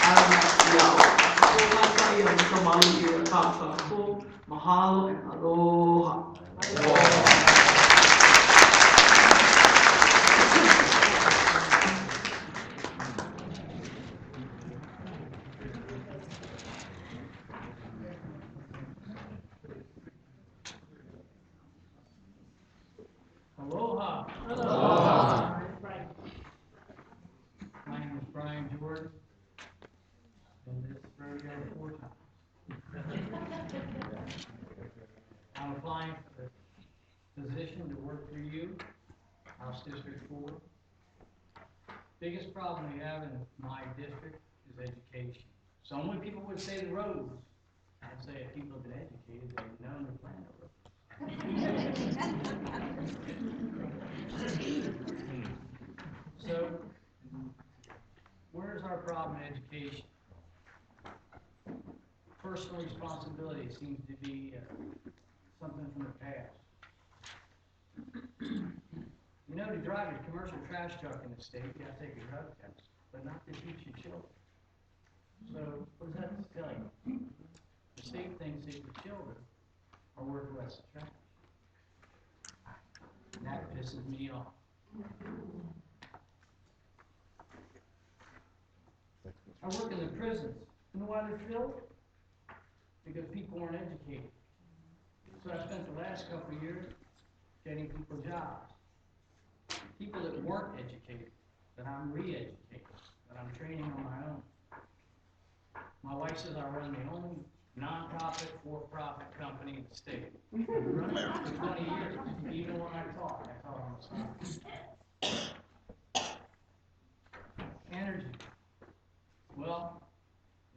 ana iau. Ko mata ia muka malu ia kākako, mahalo and aloha. Aloha. Aloha. My name is Brian Jordan, and this is rodeo 4 times. I'm applying for the position to work for you, House District 4. Biggest problem we have in my district is education. So when people would say the roads, I'd say if people have been educated, they've known to plan the roads. So, where's our problem in education? Personal responsibility seems to be something from the past. You know, to drive a commercial trash truck in the state, you have to take a drug test, but not to teach your children. So, what does that tell you? The state thinks that your children are worth less than trash. And that pisses me off. I work in the prisons. You know why they're filled? Because people aren't educated. So I spent the last couple of years getting people jobs. People that weren't educated, that I'm re-educating, that I'm training on my own. My wife says I run the only non-profit, for-profit company in the state. I've been running it for 20 years. Even when I talk on the side. Energy. Well,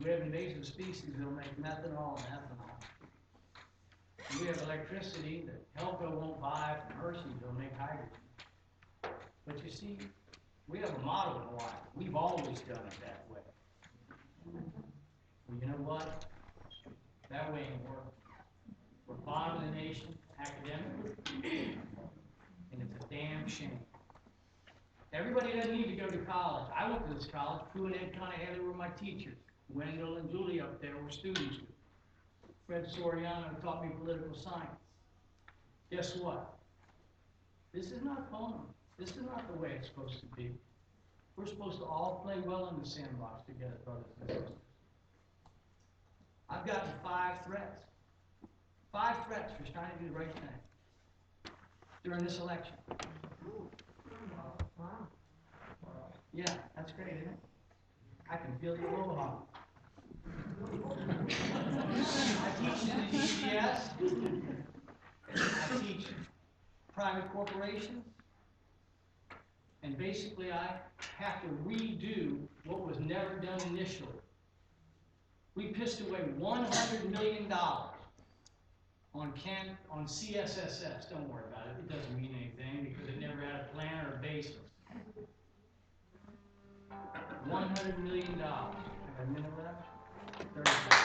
we have invasive species that'll make methanol and ethanol. We have electricity that Helco won't buy from Hershey that'll make hydrogen. But you see, we have a motto in Hawaii. We've always done it that way. Well, you know what? That way ain't working. We're bottom of the nation academically, and it's a damn shame. Everybody doesn't need to go to college. I went to this college. Pooh and Ed Conahaley were my teachers. Wendell and Julie up there were students. Fred Soriano taught me political science. Guess what? This is not fun. This is not the way it's supposed to be. We're supposed to all play well in the sandbox together, brothers and sisters. I've gotten 5 threats. 5 threats for trying to do the right thing during this election. Wow. Yeah, that's great, isn't it? I can feel the aloha. I teach in the GCS. I teach private corporations. And basically, I have to redo what was never done initially. We pissed away $100 million on CSSS. Don't worry about it. It doesn't mean anything because it never had a plan or a basis. $100 million. Have I a minute left? 30 seconds.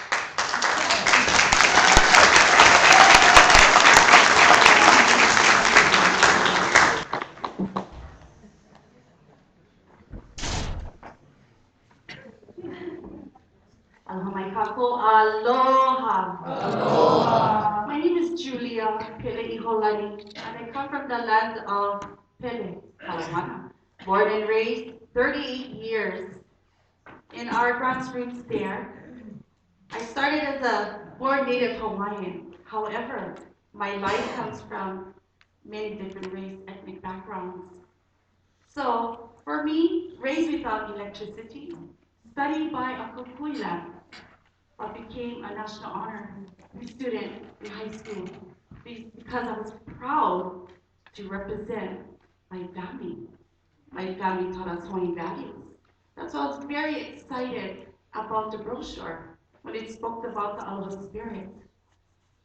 Aloha mai kako, aloha. Aloha. My name is Julia Pele'iholani, and I come from the land of Pele, Kalahana. Born and raised 38 years in our grassroots there. I started as a born native Hawaiian. However, my life comes from many different race, ethnic backgrounds. So for me, raised without electricity, studied by a kukuilan, I became a national honor student in high school because I was proud to represent my family. My family taught us Hawaiian values. That's why I was very excited about the brochure when it spoke about the Aloha spirit.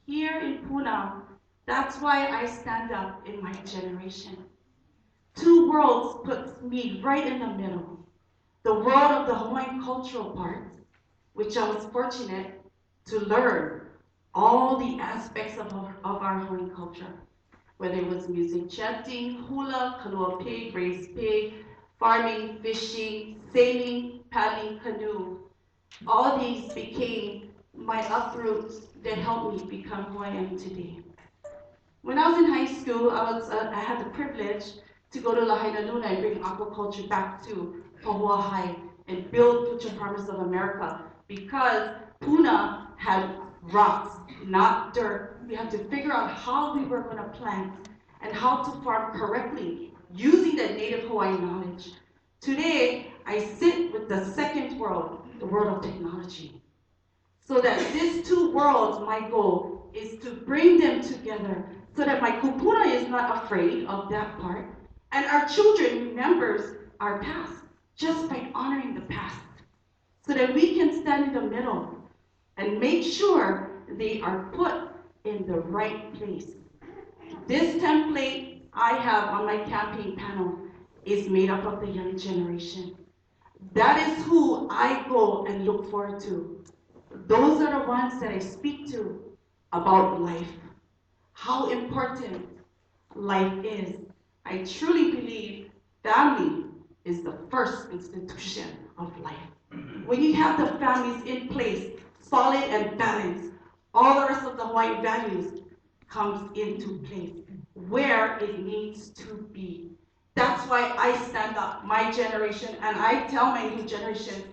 Here in Puna, that's why I stand up in my generation. Two worlds puts me right in the middle. The world of the Hawaiian cultural part, which I was fortunate to learn all the aspects of our Hawaiian culture, whether it was music, chanting, hula, kalua pig, raised pig, farming, fishing, sailing, paddling, canoe. All these became my uproots that helped me become who I am today. When I was in high school, I had the privilege to go to Lahaina Luna and bring aquaculture back to Pahuahai and build Future Farmers of America because Puna had rocks, not dirt. We had to figure out how we were going to plant and how to farm correctly using that native Hawaiian knowledge. Today, I sit with the second world, the world of technology. So that these two worlds, my goal is to bring them together so that my kupuna is not afraid of that part, and our children remembers our past just by honoring the past, so that we can stand in the middle and make sure they are put in the right place. This template I have on my campaign panel is made up of the young generation. That is who I go and look forward to. Those are the ones that I speak to about life, how important life is. I truly believe family is the first institution of life. When you have the families in place, solid and balanced, all the rest of the Hawaiian values comes into place where it needs to be. That's why I stand up, my generation, and I tell my new generation,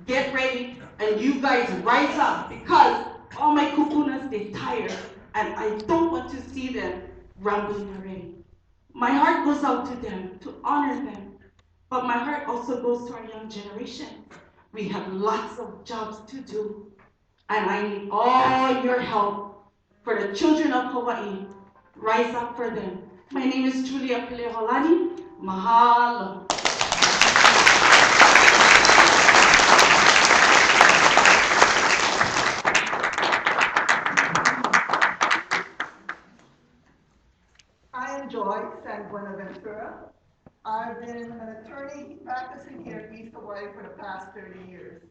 get ready and you guys rise up because all my kupunas, they're tired and I don't want to see them rumbling already. My heart goes out to them, to honor them, but my heart also goes to our young generation. We have lots of jobs to do, and I need all your help for the children of Hawaii. Rise up for them. My name is Julia Peleholani. Mahalo. I am Joy San Buenaventura. I've been an attorney practicing here in East Hawaii for the past 30 years.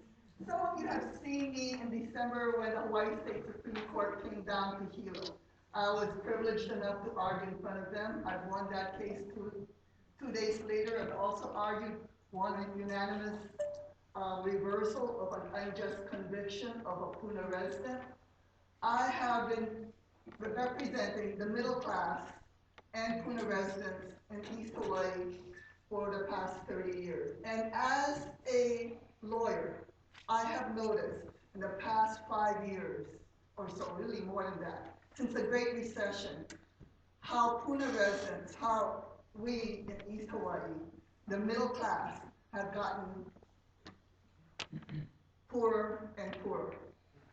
Some of you have seen me in December when the Hawaii State Supreme Court came down to Hilo. I was privileged enough to argue in front of them. I won that case two days later and also argued, won a unanimous reversal of an unjust conviction of a Puna resident. I have been representing the middle class and Puna residents in East Hawaii for the past 30 years. And as a lawyer, I have noticed in the past 5 years, or so, really more than that, since the Great Recession, how Puna residents, how we in East Hawaii, the middle class, have gotten poorer and poorer.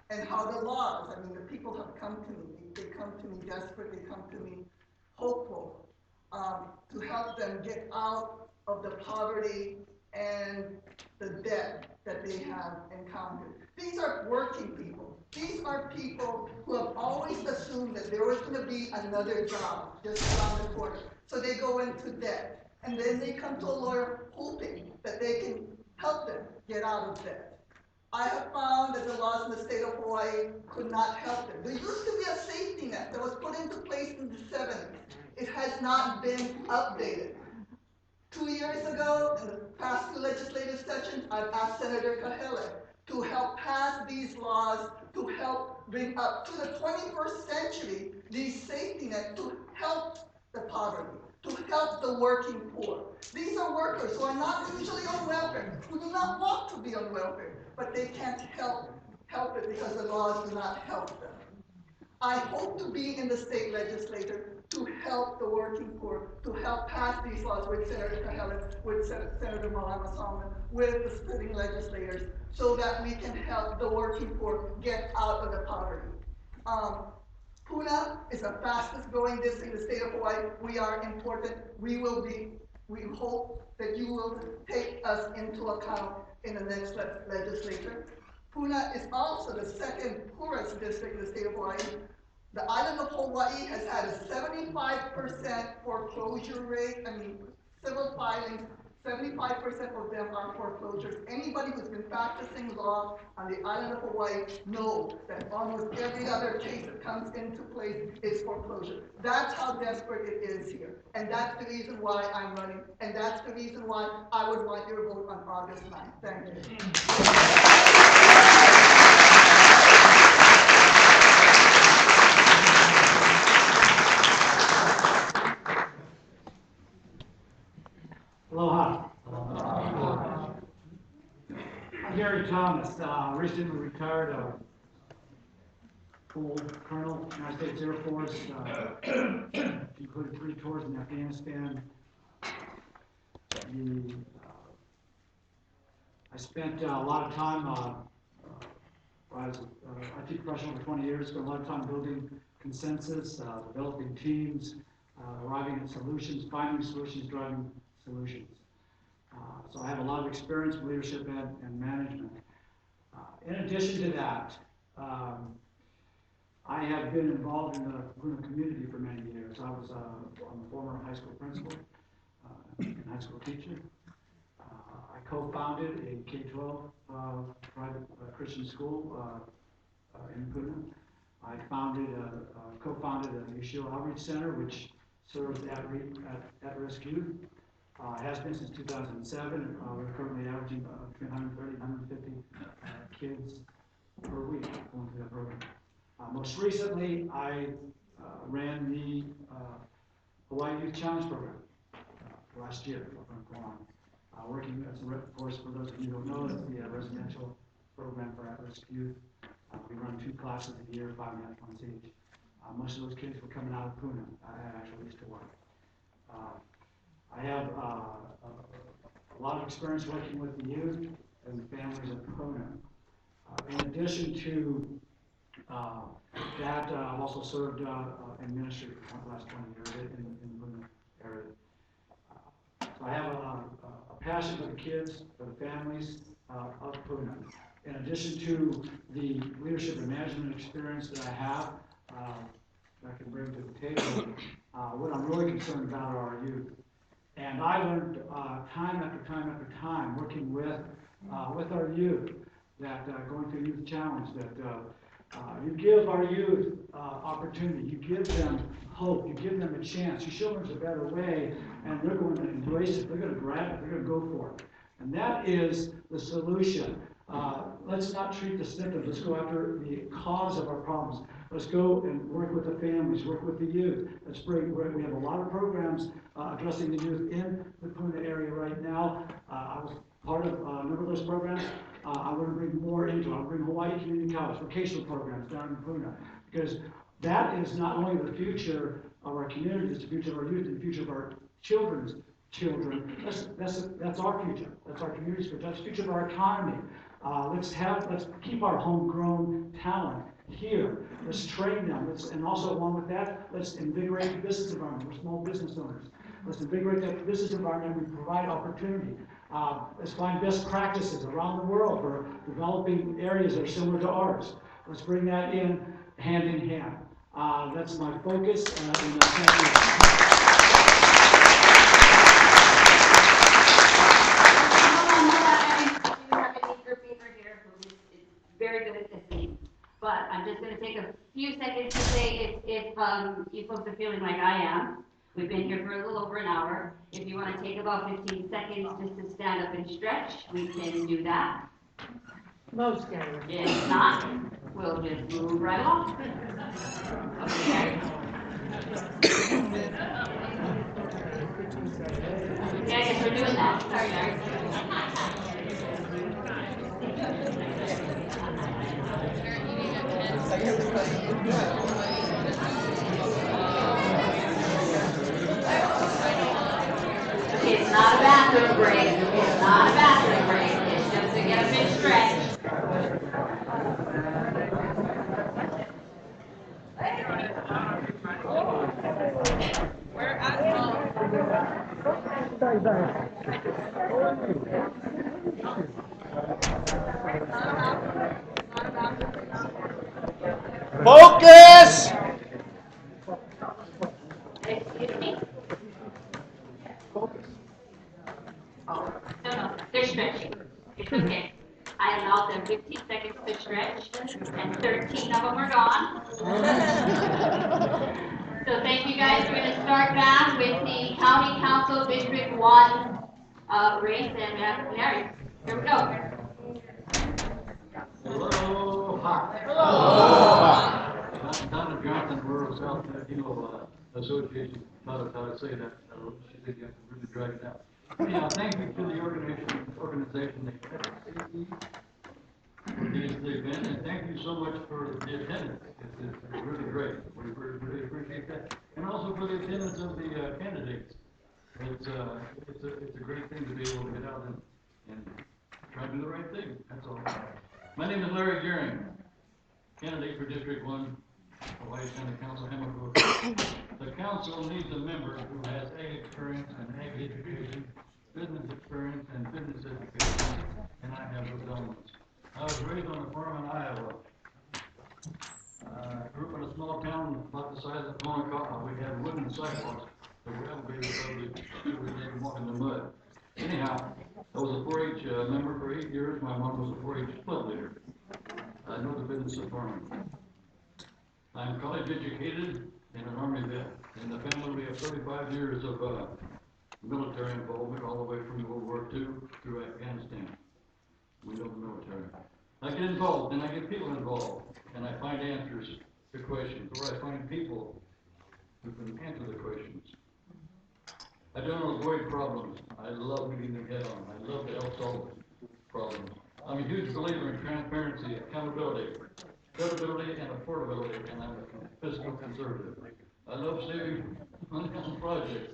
And how the laws, I mean, the people have come to me, they come to me desperate, they come to me hopeful to help them get out of the poverty and the debt that they have encountered. These are working people. These are people who have always assumed that there was going to be another job just around the corner. So they go into debt. And then they come to a lawyer hoping that they can help them get out of debt. I have found that the laws in the state of Hawaii could not help them. There used to be a safety net that was put into place in the 70s. It has not been updated. 2 years ago, in the past 2 legislative sessions, I've asked Senator Kahele to help pass these laws to help bring up to the 21st century these safety nets to help the poverty, to help the working poor. These are workers who are not usually on welfare, who do not want to be on welfare, but they can't help it because the laws do not help them. I hope to be in the state legislature to help the working poor, to help pass these laws with Senator Cahelis, with Senator Malama Salman, with the sitting legislators, so that we can help the working poor get out of the poverty. Puna is the fastest growing district in the state of Hawaii. We are important. We hope that you will take us into account in the next legislature. Puna is also the second poorest district in the state of Hawaii. The island of Hawaii has had a 75% foreclosure rate. I mean, civil filings, 75% of them are foreclosures. Anybody who's been practicing law on the island of Hawaii knows that almost every other case that comes into place is foreclosure. That's how desperate it is here. And that's the reason why I'm running. And that's the reason why I would want your vote on August 9th. Thank you. Aloha. I'm Gary Thomas, recently retired full colonel, United States Air Force, included 3 tours in Afghanistan. I spent a lot of time, I was a IT professional for 20 years, spent a lot of time building consensus, developing teams, arriving at solutions, finding solutions, driving solutions. So I have a lot of experience in leadership and management. In addition to that, I have been involved in the Puna community for many years. I'm a former high school principal and high school teacher. I co-founded a K-12 private Christian school in Puna. I co-founded a Yeshua Outreach Center, which serves at-risk youth. Has been since 2007. We're currently averaging between 130 and 150 kids per week going through that program. Most recently, I ran the Hawaii Youth Challenge Program last year. Working as of course, for those of you who don't know, it's the residential program for at-risk youth. We run 2 classes a year, 5.5 months each. Most of those kids were coming out of Puna. I actually used to work. I have a lot of experience working with the youth and the families of Puna. In addition to that, I've also served in ministry for the last 20 years in the Puna area. So I have a passion for the kids, for the families of Puna. In addition to the leadership and management experience that I have, that I can bring to the table, what I'm really concerned about are our youth. And I learned time after time working with our youth that going through Youth Challenge that you give our youth opportunity, you give them hope, you give them a chance, you show them there's a better way, and they're going to embrace it, they're going to grab it, they're going to go for it. And that is the solution. Let's not treat the symptoms, let's go after the cause of our problems. Let's go and work with the families, work with the youth. We have a lot of programs addressing the youth in the Puna area right now. I was part of a number of those programs. I want to bring more into it. I want to bring Hawaii Community College, vocational programs down in Puna, because that is not only the future of our community, it's the future of our youth, and the future of our children's children. That's our future. That's our community's future. That's the future of our economy. Let's keep our homegrown talent here. Let's train them. And also along with that, let's invigorate the business environment. We're small business owners. Let's invigorate that business environment. We provide opportunity. Let's find best practices around the world for developing areas that are similar to ours. Let's bring that in hand in hand. That's my focus. And thank you. Very good at listening. But I'm just going to take a few seconds to say if you folks are feeling like I am, we've been here for a little over an hour. If you want to take about 15 seconds just to stand up and stretch, we can do that. Most scary. If not, we'll just move right along. Okay. Yeah, I guess we're doing that. Sorry, guys. Like everybody. break. It's not a bathroom break. It's just to get a big stretch. Focus! Excuse me? Oh, no, they're stretching. It's okay. I allowed them 15 seconds to stretch, and 13 of them are gone. So thank you guys. We're going to start back with the County Council District 1 race, and we have Larry. Here we go. Aloha. Aloha. Donna Johnson, we're South Latino Association, taught us how to say that. She said you have to really drag it out. Anyhow, thank you to the organization for this event, and thank you so much for the attendance. It's really great. We really appreciate that. And also for the attendance of the candidates. It's a great thing to be able to get out and try to do the right thing. That's all. My name is Larry Gearing, candidate for District 1, Hawaii County Council, Hamilton. The council needs a member who has ag experience and ag education, business experience and business education, and I have those elements. I was raised on a farm in Iowa. Grew up in a small town about the size of Ponocata. We had wooden sidewalks that were elevated above the we didn't walk in the mud. Anyhow, I was a 4-H member for 8 years. My mom was a 4-H club leader. I know the business of farming. I'm college educated and an Army vet. In the family, we have 35 years of military involvement, all the way from World War II through Afghanistan. We know the military. I get involved, and I get people involved, and I find answers to questions, or I find people who can answer the questions. I don't avoid problems. I love meeting them head on. I love to help solve problems. I'm a huge believer in transparency, accountability, credibility, and affordability, and I'm a fiscal conservative. I love saving money on projects,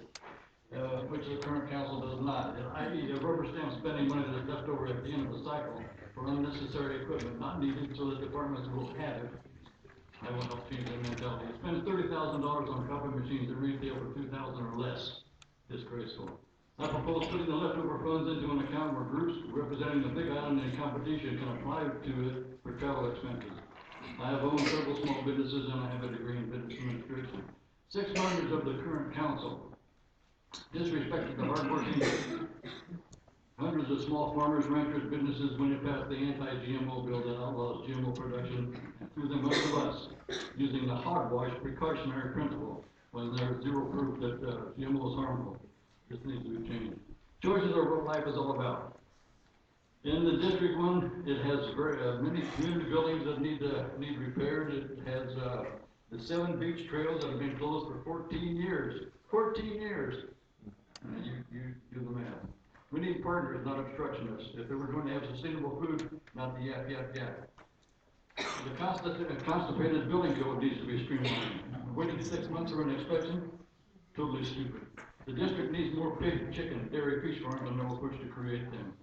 which the current council does not. I.e., a rubber stamp spending money that's left over at the end of the cycle for unnecessary equipment not needed so that departments will have it. I will help change that mentality. Spend $30,000 on copy machines that retail for $2,000 or less. Disgraceful. I propose putting the leftover funds into an account where groups representing the Big Island in competition can apply to it for travel expenses. I have owned several small businesses and I have a degree in business administration. 6 members of the current council disrespected the hardworking hundreds of small farmers, ranchers, businesses when it passed the anti-GMO bill that outlaws GMO production and threw them under the bus using the hogwash precautionary principle when there's zero proof that GMO is harmful. This needs to be changed. Choices are what life is all about. In the District 1, it has very many community buildings that need repaired. It has the 7 beach trails that have been closed for 14 years. 14 years. You do the math. We need partners, not obstructionists. If we're going to have sustainable food, not the yap, yap, yap. The constipated building code needs to be streamlined. Waiting 6 months for an inspection? Totally stupid. The district needs more pig, chicken, dairy, fish farms, and no push to create them.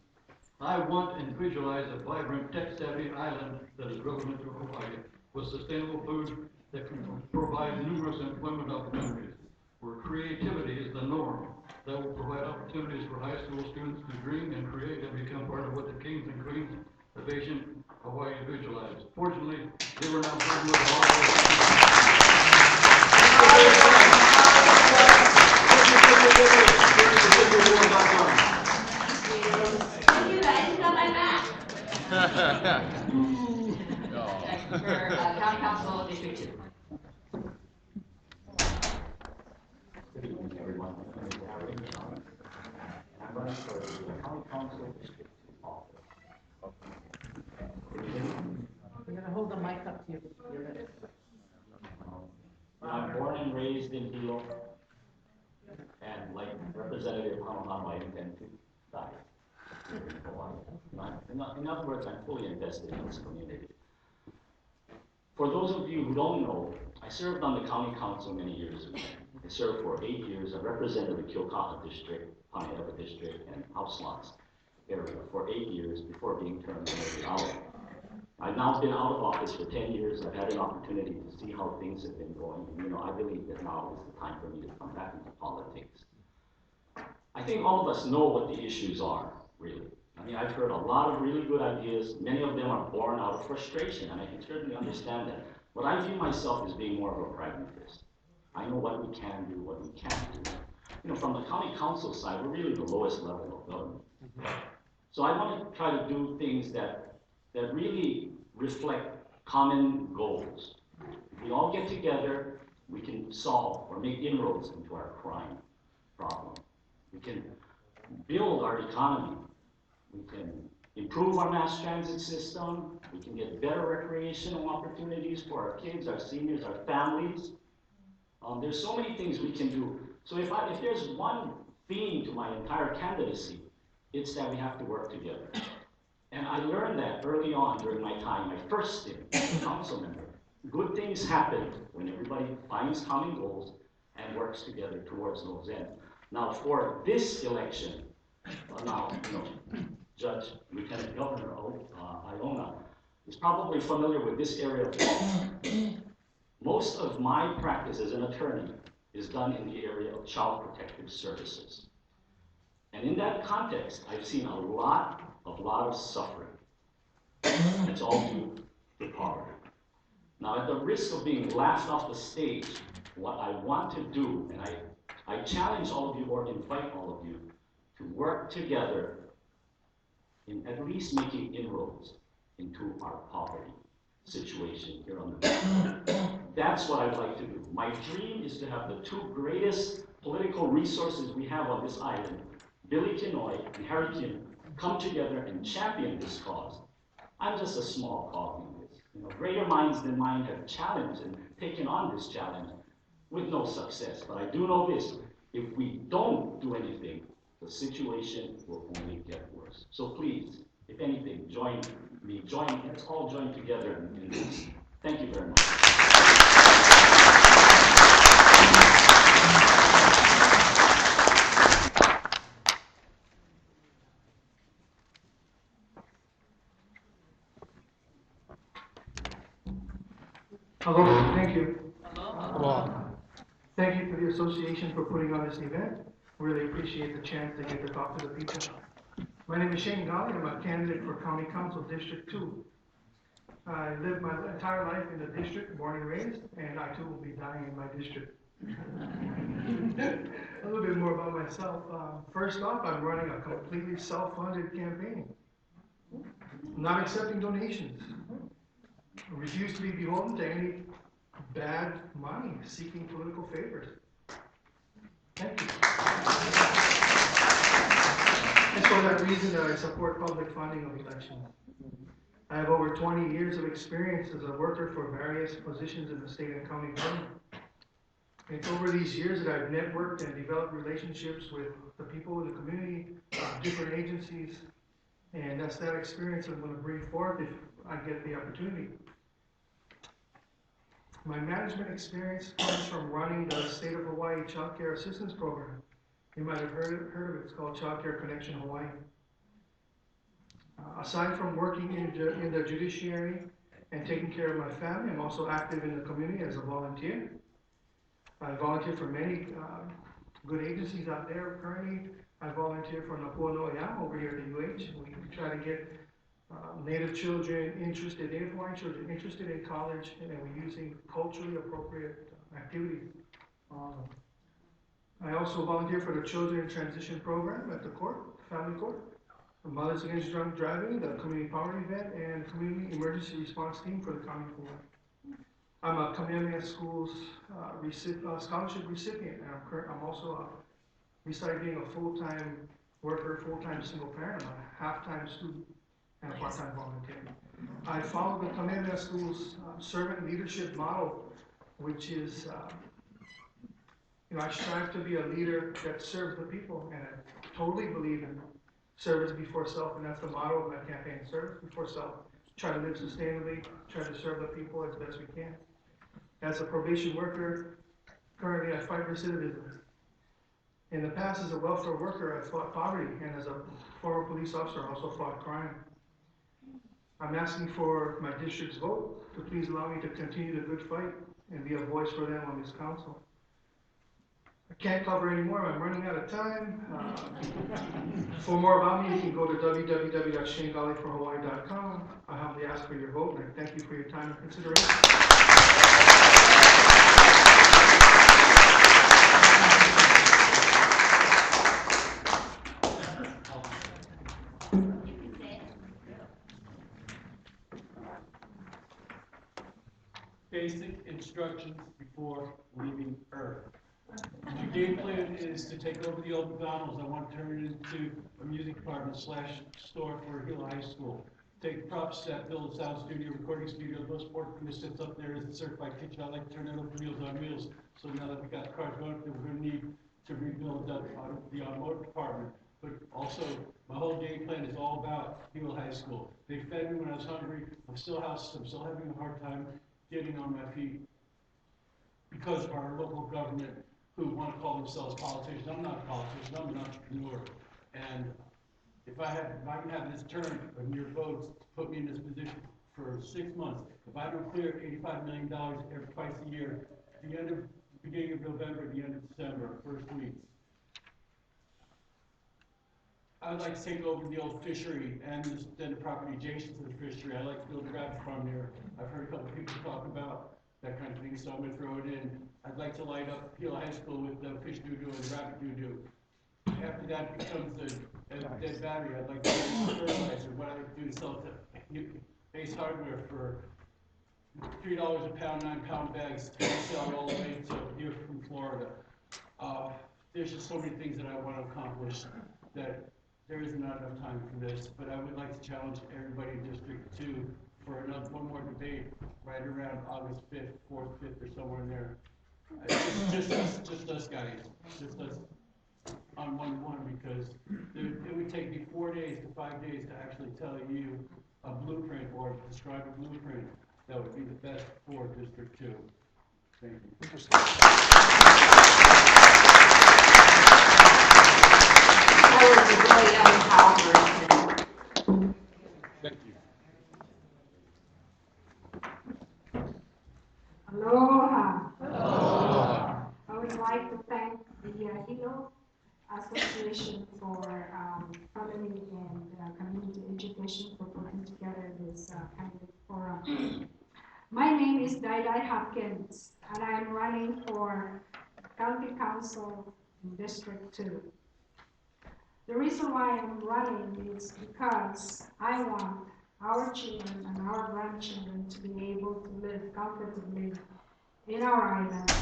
I want and visualize a vibrant, tech-savvy island that is relevant to Hawaii with sustainable food that can provide numerous employment opportunities, where creativity is the norm, that will provide opportunities for high school students to dream and create and become part of what the kings and queens of ancient Hawaii visualized. Fortunately, they were now burdened with Thank you guys, got my back. For County Council District 2. Good evening, everyone. My name is Larry John, and I'm running for the County Council District 2 office. You're gonna hold the mic up to your lips. I'm born and raised in Hilo, and like Representative Hamahama, I intend to die here in Hawaii. In other words, I'm fully invested in this community. For those of you who don't know, I served on the county council many years ago. I served for 8 years. I represented the Kilkaka district, Paneava district, and House Lots area for 8 years before being turned out. I've now been out of office for 10 years. I've had an opportunity to see how things have been going. And, I believe that now is the time for me to come back into politics. I think all of us know what the issues are, really. I mean, I've heard a lot of really good ideas. Many of them are born out of frustration, and I can certainly understand that. But I view myself as being more of a pragmatist. I know what we can do, what we can't do. From the county council side, we're really the lowest level of government. So I want to try to do things that really reflect common goals. If we all get together, we can solve or make inroads into our crime problem. We can build our economy. We can improve our mass transit system. We can get better recreational opportunities for our kids, our seniors, our families. There's so many things we can do. So if there's one theme to my entire candidacy, it's that we have to work together. And I learned that early on during my time, my first stint as a council member. Good things happen when everybody finds common goals and works together towards those ends. Now, for this election, Judge Lieutenant Governor Iona is probably familiar with this area of law. Most of my practice as an attorney is done in the area of child protective services. And in that context, I've seen a lot of suffering. It's all due to poverty. Now, at the risk of being laughed off the stage, what I want to do, and I challenge all of you or invite all of you to work together in at least making inroads into our poverty situation here on the island. That's what I'd like to do. My dream is to have the two greatest political resources we have on this island, Billy Kinoy and Harry Kim, come together and champion this cause. I'm just a small cog in this. Greater minds than mine have challenged and taken on this challenge with no success. But I do know this: if we don't do anything, the situation will only get worse. So please, if anything, join me. Let's all join together in this. Thank you very much. Hello, thank you. Thank you to the association for putting on this event. Really appreciate the chance to get to talk to the people. My name is Shane Golly. I'm a candidate for County Council District 2. I lived my entire life in the district, born and raised, and I too will be dying in my district. A little bit more about myself. First off, I'm running a completely self-funded campaign. Not accepting donations. I refuse to be beholden to any bad money seeking political favors. Thank you. And for that reason, I support public funding of elections. I have over 20 years of experience as a worker for various positions in the state and county government. It's over these years that I've networked and developed relationships with the people in the community, different agencies, and that's that experience I'm going to bring forth if I get the opportunity. My management experience comes from running the State of Hawaii Child Care Assistance Program. You might have heard of it. It's called Child Care Connection Hawaii. Aside from working in the judiciary and taking care of my family, I'm also active in the community as a volunteer. I volunteer for many good agencies out there. Currently, I volunteer for Napua No'eau over here at the UH. We try to get Native children interested, Native Hawaiian children interested in college, and we're using culturally appropriate activities. I also volunteer for the Children in Transition program at the court, family court, the Mothers Against Drunk Driving, the Community Poverty Event, and Community Emergency Response Team for the County of Hawaii. I'm a Kamehameha Schools scholarship recipient, and I'm also, besides being a full-time worker, full-time single parent, I'm a half-time student and a part-time volunteer. I follow the Kamehameha Schools servant leadership model, which is, I strive to be a leader that serves the people, and I totally believe in service before self, and that's the motto of my campaign: service before self. Try to live sustainably, try to serve the people as best we can. As a probation worker, Currently, I fight recidivism. In the past, as a welfare worker, I fought poverty, and as a former police officer, I also fought crime. I'm asking for my district's vote to please allow me to continue the good fight and be a voice for them on this council. I can't cover anymore. I'm running out of time. For more about me, you can go to www.shanegalleyforhawaii.com. I humbly ask for your vote, and I thank you for your time and consideration. Basic instructions before leaving Earth. My game plan is to take over the old McDonald's. I want to turn it into a music department / store for Hilo High School. Take props that build a sound studio, recording studio. Those sport crew sits up there as a certified kitchen. I like to turn it over to Meals on Wheels. So now that we got cars going up there, we're going to need to rebuild the automotive department. But also, my whole game plan is all about Hilo High School. They fed me when I was hungry. I'm still having a hard time getting on my feet because of our local government who want to call themselves politicians. I'm not a politician, I'm an entrepreneur. And if I can have this turn of your votes to put me in this position for 6 months, if I don't clear $85 million twice a year, at the beginning of November, the end of December, first weeks, I would like to take over the old fishery and then the property adjacent to the fishery. I'd like to build a rabbit farm there. I've heard a couple of people talk about that kind of thing, so I'm going to throw it in. I'd like to light up Hilo High School with fish doo-doo and rabbit doo-doo. After that becomes a dead battery, I'd like to use fertilizer. What I'd like to do is sell it to Ace Hardware for $3 a pound, 9-pound bags to sell all the way to here from Florida. There's just so many things that I want to accomplish that there is not enough time for this, but I would like to challenge everybody in District 2 for one more debate right around August 5th, 4th, 5th, or somewhere in there. Just us guys, just us on one, because it would take me 4 days to 5 days to actually tell you a blueprint or describe a blueprint that would be the best for District 2. Thank you. That was really empowering. Thank you. Aloha. Aloha. I would like to thank the Hilo Association for Family and Community Education for putting together this candidate forum. My name is Dai Hopkins, and I am running for County Council in District 2. The reason why I'm running is because I want our children and our grandchildren to be able to live comfortably in our island.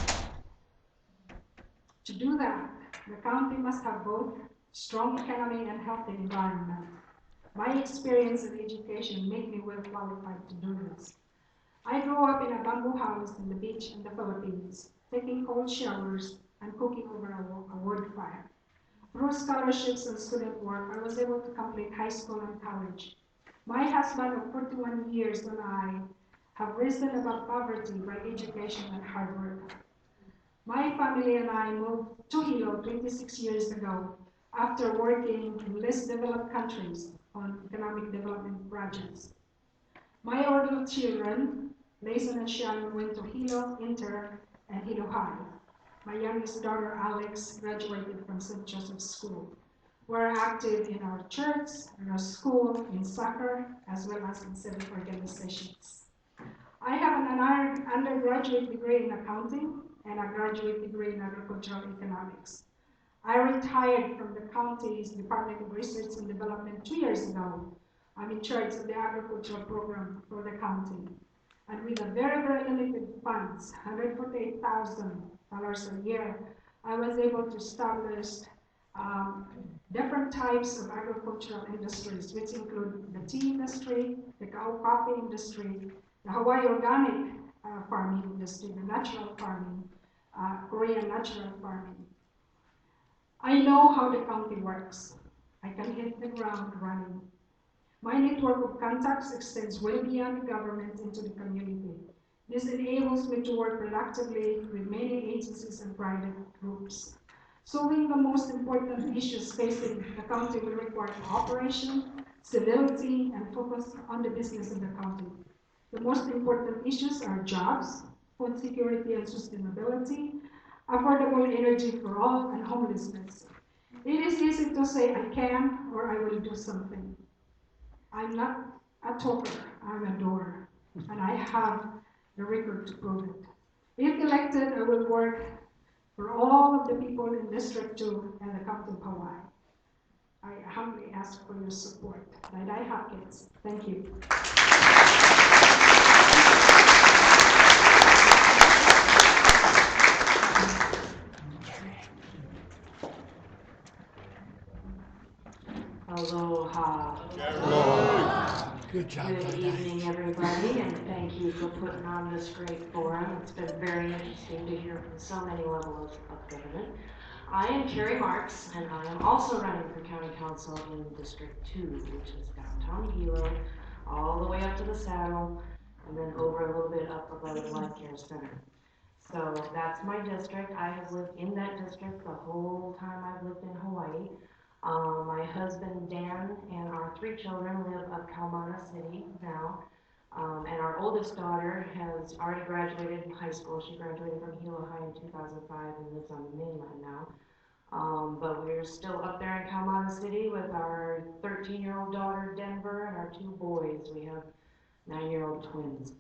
To do that, the county must have both strong economy and healthy environment. My experience in education made me well qualified to do this. I grew up in a bamboo house in the beach in the Philippines, taking cold showers and cooking over a wood fire. Through scholarships and student work, I was able to complete high school and college. My husband of 41 years and I have risen above poverty by education and hard work. My family and I moved to Hilo 26 years ago after working in less developed countries on economic development projects. My older children, Layson and Sean, went to Hilo Inter and Hilo High. My youngest daughter, Alex, graduated from St. Joseph's School. We're active in our church, in our school, in soccer, as well as in civic organizations. I have an undergraduate degree in accounting and a graduate degree in agricultural economics. I retired from the county's Department of Research and Development 2 years ago. I'm in charge of the agricultural program for the county. And with a very, very limited funds, $148,000 a year, I was able to establish different types of agricultural industries, which include the tea industry, the coffee industry, the Hawaii organic farming industry, the natural farming, Korean natural farming. I know how the county works. I can hit the ground running. My network of contacts extends well beyond the government into the community. This enables me to work productively with many agencies and private groups. Solving the most important issues facing the county will require cooperation, civility, and focus on the business of the county. The most important issues are jobs, food security and sustainability, affordable energy for all, and homelessness. It is easy to say I can or I will do something. I'm not a talker, I'm a doer, and I have the record to prove it. If elected, I will work for all of the people in District 2 and the County of Hawaii. I humbly ask for your support. Laidai Hopkins, thank you. Aloha. Aloha. Good job. Good evening, everybody, and thank you for putting on this great forum. It's been very interesting to hear from so many levels of government. I am Carrie Marks, and I am also running for County Council in District 2, which is downtown Hilo, all the way up to the Saddle, and then over a little bit up above the Life Care Center. So that's my district. I have lived in that district the whole time I've lived in Hawaii. My husband Dan and our 3 children live up Kaumana City now, and our oldest daughter has already graduated high school. She graduated from Hilo High in 2005 and lives on the mainland now. But we're still up there in Kaumana City with our 13-year-old daughter Denver and our 2 boys. We have 9-year-old twins.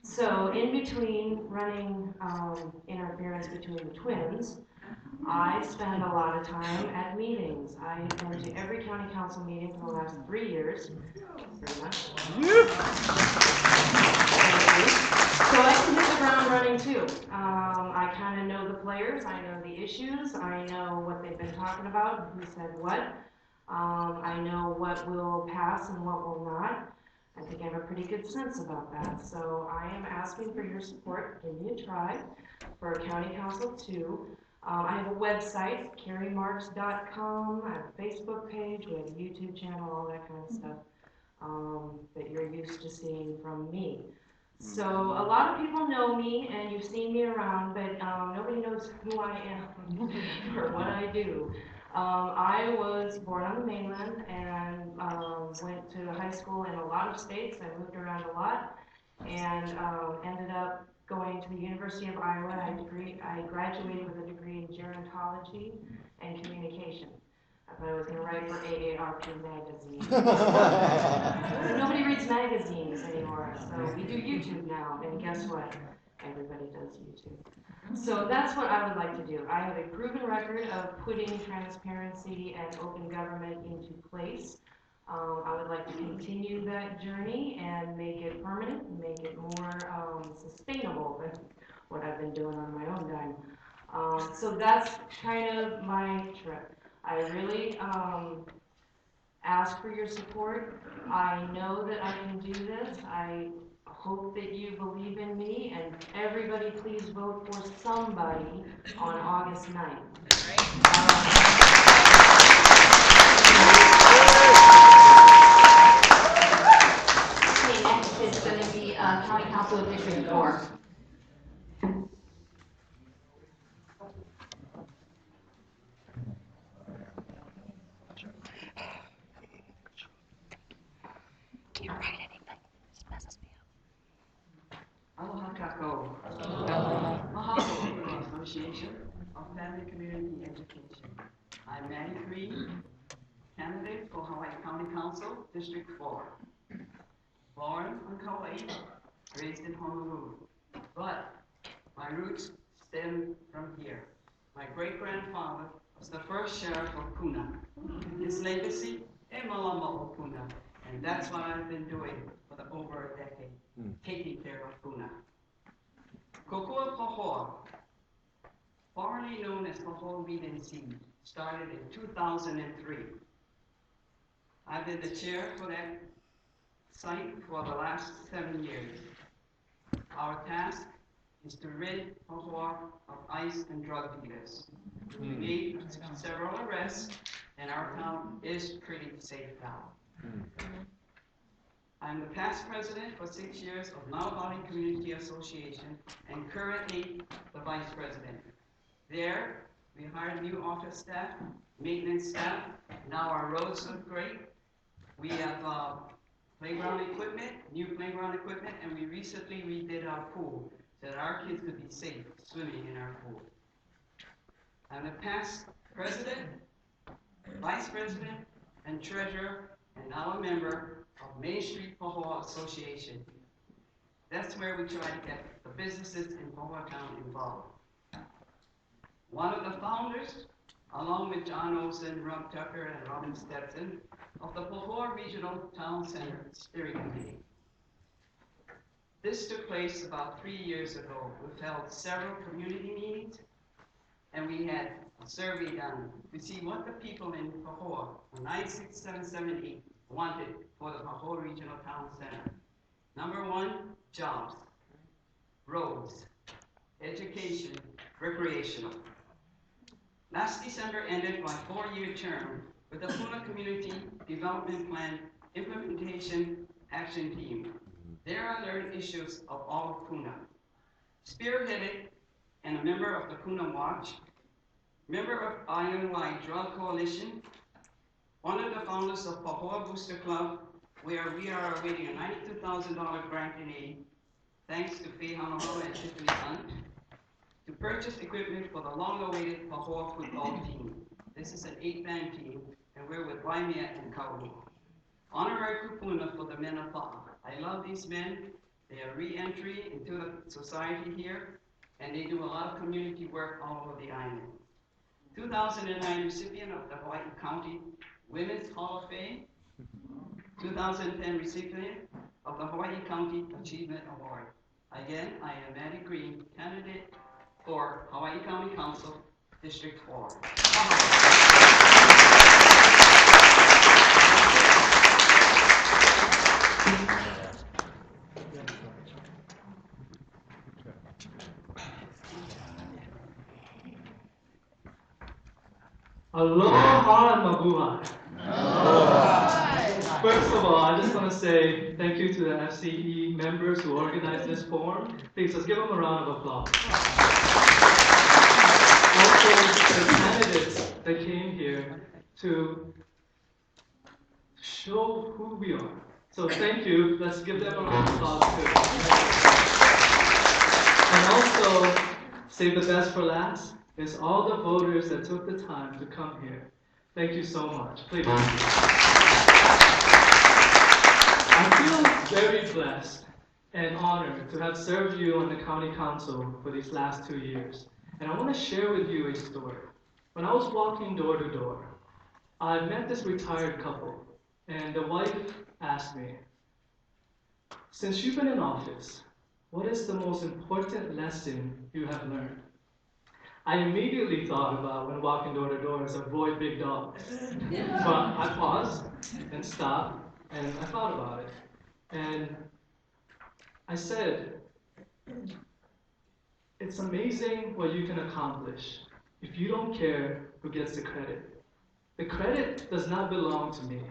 So in between running interference between the twins, I spend a lot of time at meetings. I have been to every county council meeting for the last 3 years, pretty much. So I can hit the ground running too. I kind of know the players, I know the issues, I know what they've been talking about, who said what. I know what will pass and what will not. I think I have a pretty good sense about that. So I am asking for your support. Give me a try for County Council 2. I have a website, carriemarks.com. I have a Facebook page, we have a YouTube channel, all that kind of stuff that you're used to seeing from me. So a lot of people know me and you've seen me around, but nobody knows who I am or what I do. I was born on the mainland and went to high school in a lot of states. I moved around a lot and ended up going to the University of Iowa. I graduated with a degree in gerontology and communication. I thought I was going to write for AARP magazine. But nobody reads magazines anymore, so we do YouTube now, and guess what? Everybody does YouTube. So that's what I would like to do. I have a proven record of putting transparency and open government into place. I would like to continue that journey and make it permanent and make it more sustainable than what I've been doing on my own dime. So that's kind of my trip. I really ask for your support. I know that I can do this. I hope that you believe in me, and everybody please vote for somebody on August 9th. It's going to be County Council of District 4. Can't write anything. This messes me up. Aloha kako. Mahalo Association of Family Community Education. I'm Maddie Green, candidate for Hawaii County Council, District 4. Born on Kauai, raised in Honolulu. But my roots stem from here. My great-grandfather was the first sheriff of Puna. His legacy, e malama o Puna. And that's what I've been doing for over a decade, taking care of Puna. Kokua Pahoa, formerly known as Pahoa Weed and Seed, started in 2003. I've been the chair for that site for the last 7 years. Our task is to rid Pahoa of ice and drug dealers. We made several arrests, and our town is pretty safe now. I'm the past president for 6 years of Now Valley Community Association and currently the vice president. There, we hired new office staff, maintenance staff. Now our roads look great. We have playground equipment, new playground equipment, and we recently redid our pool so that our kids could be safe swimming in our pool. I'm the past president, vice president, and treasurer, and now a member of Main Street Pahoa Association. That's where we try to get the businesses in Pahoa Town involved. One of the founders, along with John Olson, Rob Tucker, and Robin Stetson, of the Pahoa Regional Town Center Steering Committee. This took place about 3 years ago. We've held several community meetings, and we had a survey done to see what the people in Pahoa, 96778, wanted for the Pahoa Regional Town Center. Number 1, jobs, roads, education, recreational. Last December ended my 4-year term with the Puna Community Development Plan Implementation Action Team. There I learned issues of all of Puna. Spearheaded and a member of the Puna Watch, member of Island-wide Drug Coalition, one of the founders of Pahoa Booster Club, where we are awaiting a $92,000 grant in aid, thanks to Faye Hamahala and Tiffany Hunt, to purchase equipment for the long-awaited Pahoa football team. This is an 8-man team, and we're with Waimea and Kauru. Honorary kupuna for the men of Pa'a. I love these men. They are re-entry into the society here, and they do a lot of community work all over the island. 2009 recipient of the Hawaii County Women's Hall of Fame. 2010 recipient of the Hawaii County Achievement Award. Again, I am Maddie Green, candidate for Hawaii County Council, District 4. Aloha and mabuhay. First of all, I just want to say thank you to the FCE members who organized this forum. Please, let's give them a round of applause. Also, the candidates that came here to show who we are. So thank you. Let's give them a round of applause too. And also, save the best for last, is all the voters that took the time to come here. Thank you so much. Please. I feel very blessed and honored to have served you on the County Council for these last 2 years. And I want to share with you a story. When I was walking door to door, I met this retired couple, and the wife asked me, since you've been in office, what is the most important lesson you have learned? I immediately thought about, when walking door to door, is avoid big dogs. But I paused and stopped, and I thought about it. And I said, it's amazing what you can accomplish if you don't care who gets the credit. The credit does not belong to me.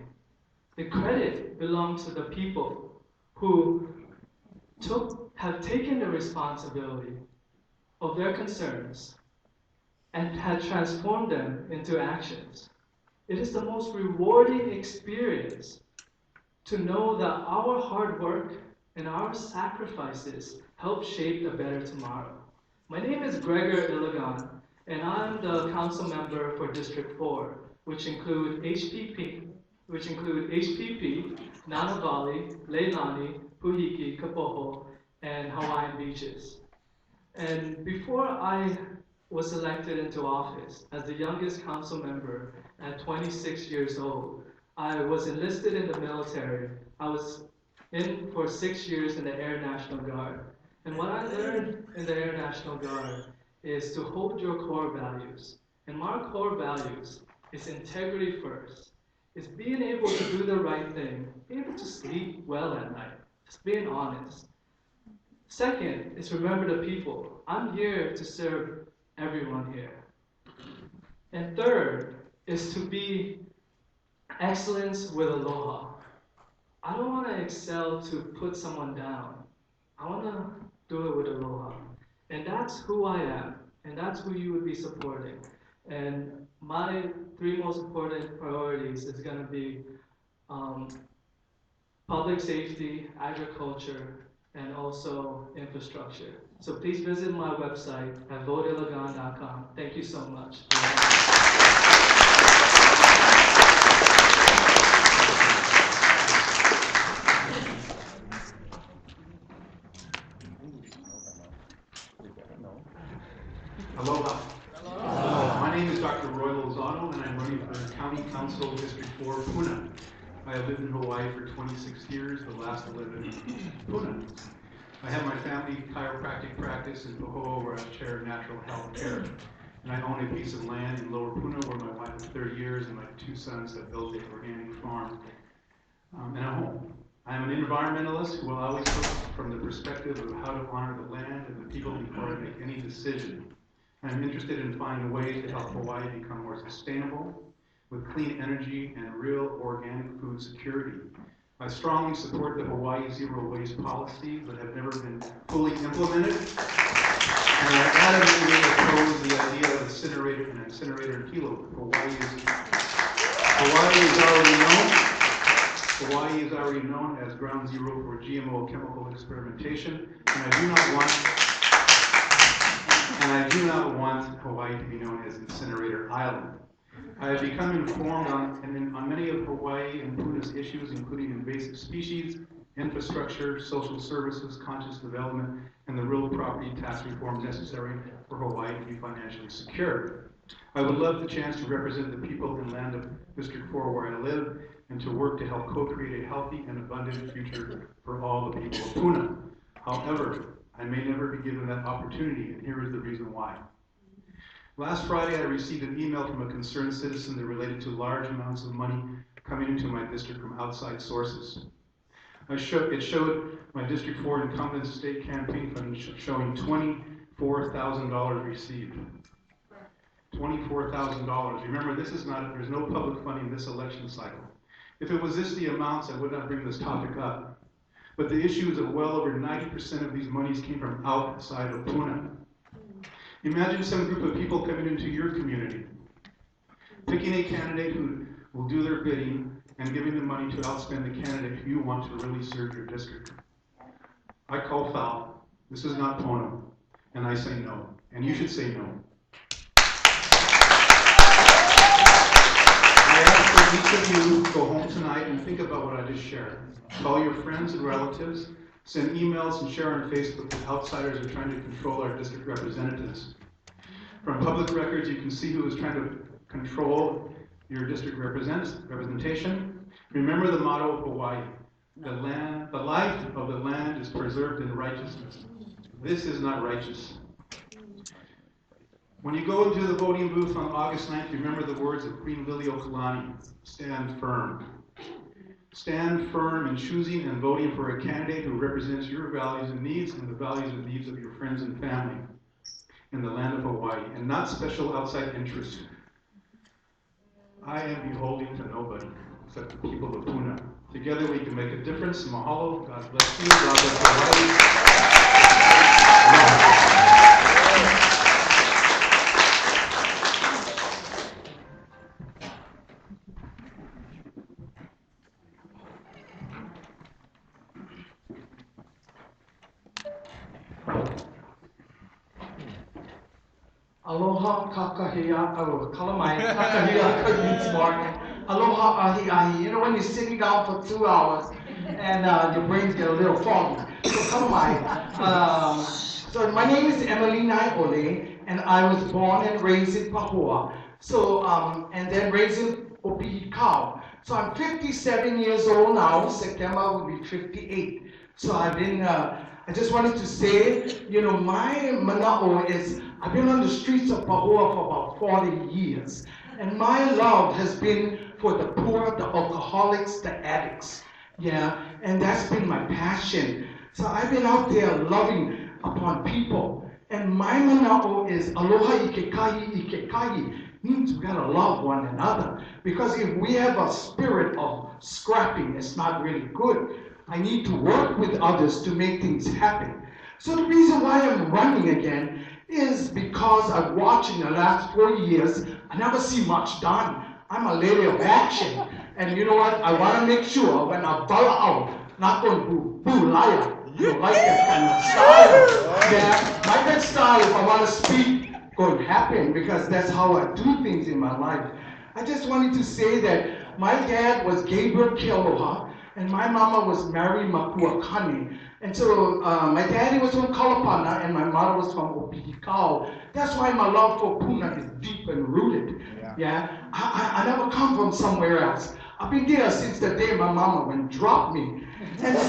The credit belongs to the people who have taken the responsibility of their concerns and had transformed them into actions. It is the most rewarding experience to know that our hard work and our sacrifices help shape a better tomorrow. My name is Gregor Iligan, and I'm the council member for District 4, which include HPP, Nanavali, Leilani, Puhiki, Kapoho, and Hawaiian Beaches. And before I was elected into office as the youngest council member at 26 years old, I was enlisted in the military. I was in for 6 years in the Air National Guard. And what I learned in the Air National Guard is to hold your core values. And my core values is integrity first. It's being able to do the right thing, being able to sleep well at night, just being honest. Second is remember the people. I'm here to serve everyone here. And third is to be excellence with aloha. I don't want to excel to put someone down. I want to do it with aloha. And that's who I am. And that's who you would be supporting. And my 3 most important priorities is going to be public safety, agriculture, and also infrastructure. So please visit my website at voteelagan.com. Thank you so much. Aloha. Aloha. My name is Dr. Roy Lozano, and I'm running for County Council District 4, Puna. I have lived in Hawaii for 26 years, the last 11 in Puna. I have my family chiropractic practice in Pahoa, where I chair natural health care. And I own a piece of land in Lower Puna, where my wife of 30 years and my 2 sons have built an organic farm and a home. I am an environmentalist who will always look from the perspective of how to honor the land and the people before I make any decision. I'm interested in finding ways to help Hawaii become more sustainable, with clean energy and real organic food security. I strongly support the Hawaii zero waste policies that have never been fully implemented. And I adamantly oppose the idea of an incinerator in Hilo. Hawaii is already known as ground zero for GMO chemical experimentation, and I do not want Hawaii to be known as Incinerator Island. I have become informed on many of Hawaii and Puna's issues, including invasive species, infrastructure, social services, conscious development, and the real property tax reform necessary for Hawaii to be financially secure. I would love the chance to represent the people in land of District 4 where I live, and to work to help co-create a healthy and abundant future for all the people of Puna. However, I may never be given that opportunity, and here is the reason why. Last Friday, I received an email from a concerned citizen that related to large amounts of money coming into my district from outside sources. It showed my District 4 incumbent state campaign fund showing $24,000 received. $24,000. Remember, there's no public funding this election cycle. If it was the amounts, I would not bring this topic up. But the issue is that well over 90% of these monies came from outside of Puna. Imagine some group of people coming into your community, picking a candidate who will do their bidding and giving them money to outspend the candidate who you want to really serve your district. I call foul. This is not Pono. And I say no. And you should say no. I ask that each of you go home tonight and think about what I just shared. Call your friends and relatives, send emails and share on Facebook that outsiders are trying to control our district representatives. From public records, you can see who is trying to control your district representation. Remember the motto of Hawaii: the life of the land is preserved in righteousness. This is not righteous. When you go into the voting booth on August 9th, remember the words of Queen Liliuokalani: stand firm. Stand firm in choosing and voting for a candidate who represents your values and needs and the values and needs of your friends and family in the land of Hawaii, and not special outside interests. I am beholden to nobody except the people of Puna. Together we can make a difference. Mahalo. God bless you. God bless Hawaii. Aloha kakahea, or kalamai, kakahea kayutsmark. Aloha ahi ahi. You know when you're sitting down for 2 hours and your brains get a little foggy. So kalamai. So my name is Emily Naiole, and I was born and raised in Pahoa. So, and then raised in Opihikau. So I'm 57 years old now. September will be 58. So I've been, I just wanted to say, you know, my mana'o is, I've been on the streets of Pahoa for about 40 years. And my love has been for the poor, the alcoholics, the addicts. Yeah, and that's been my passion. So I've been out there loving upon people. And my mana'o is aloha ikekahi ikekahi. means we gotta love one another. Because if we have a spirit of scrapping, it's not really good. I need to work with others to make things happen. So the reason why I'm running again is because I've watched in the last 4 years, I never see much done. I'm a lady of action. And you know what? I want to make sure when I follow out, not going to boo liar. You don't like that kind of style. Yeah, my kind of style, if I want to speak, going to happen because that's how I do things in my life. I just wanted to say that my dad was Gabriel Kealoha, and my mama was Mary Makuakani. And so my daddy was from Kalapana, and my mother was from Opikikau. That's why my love for Puna is deep and rooted. Yeah, I never come from somewhere else. I've been there since the day my mama went dropped me. And so,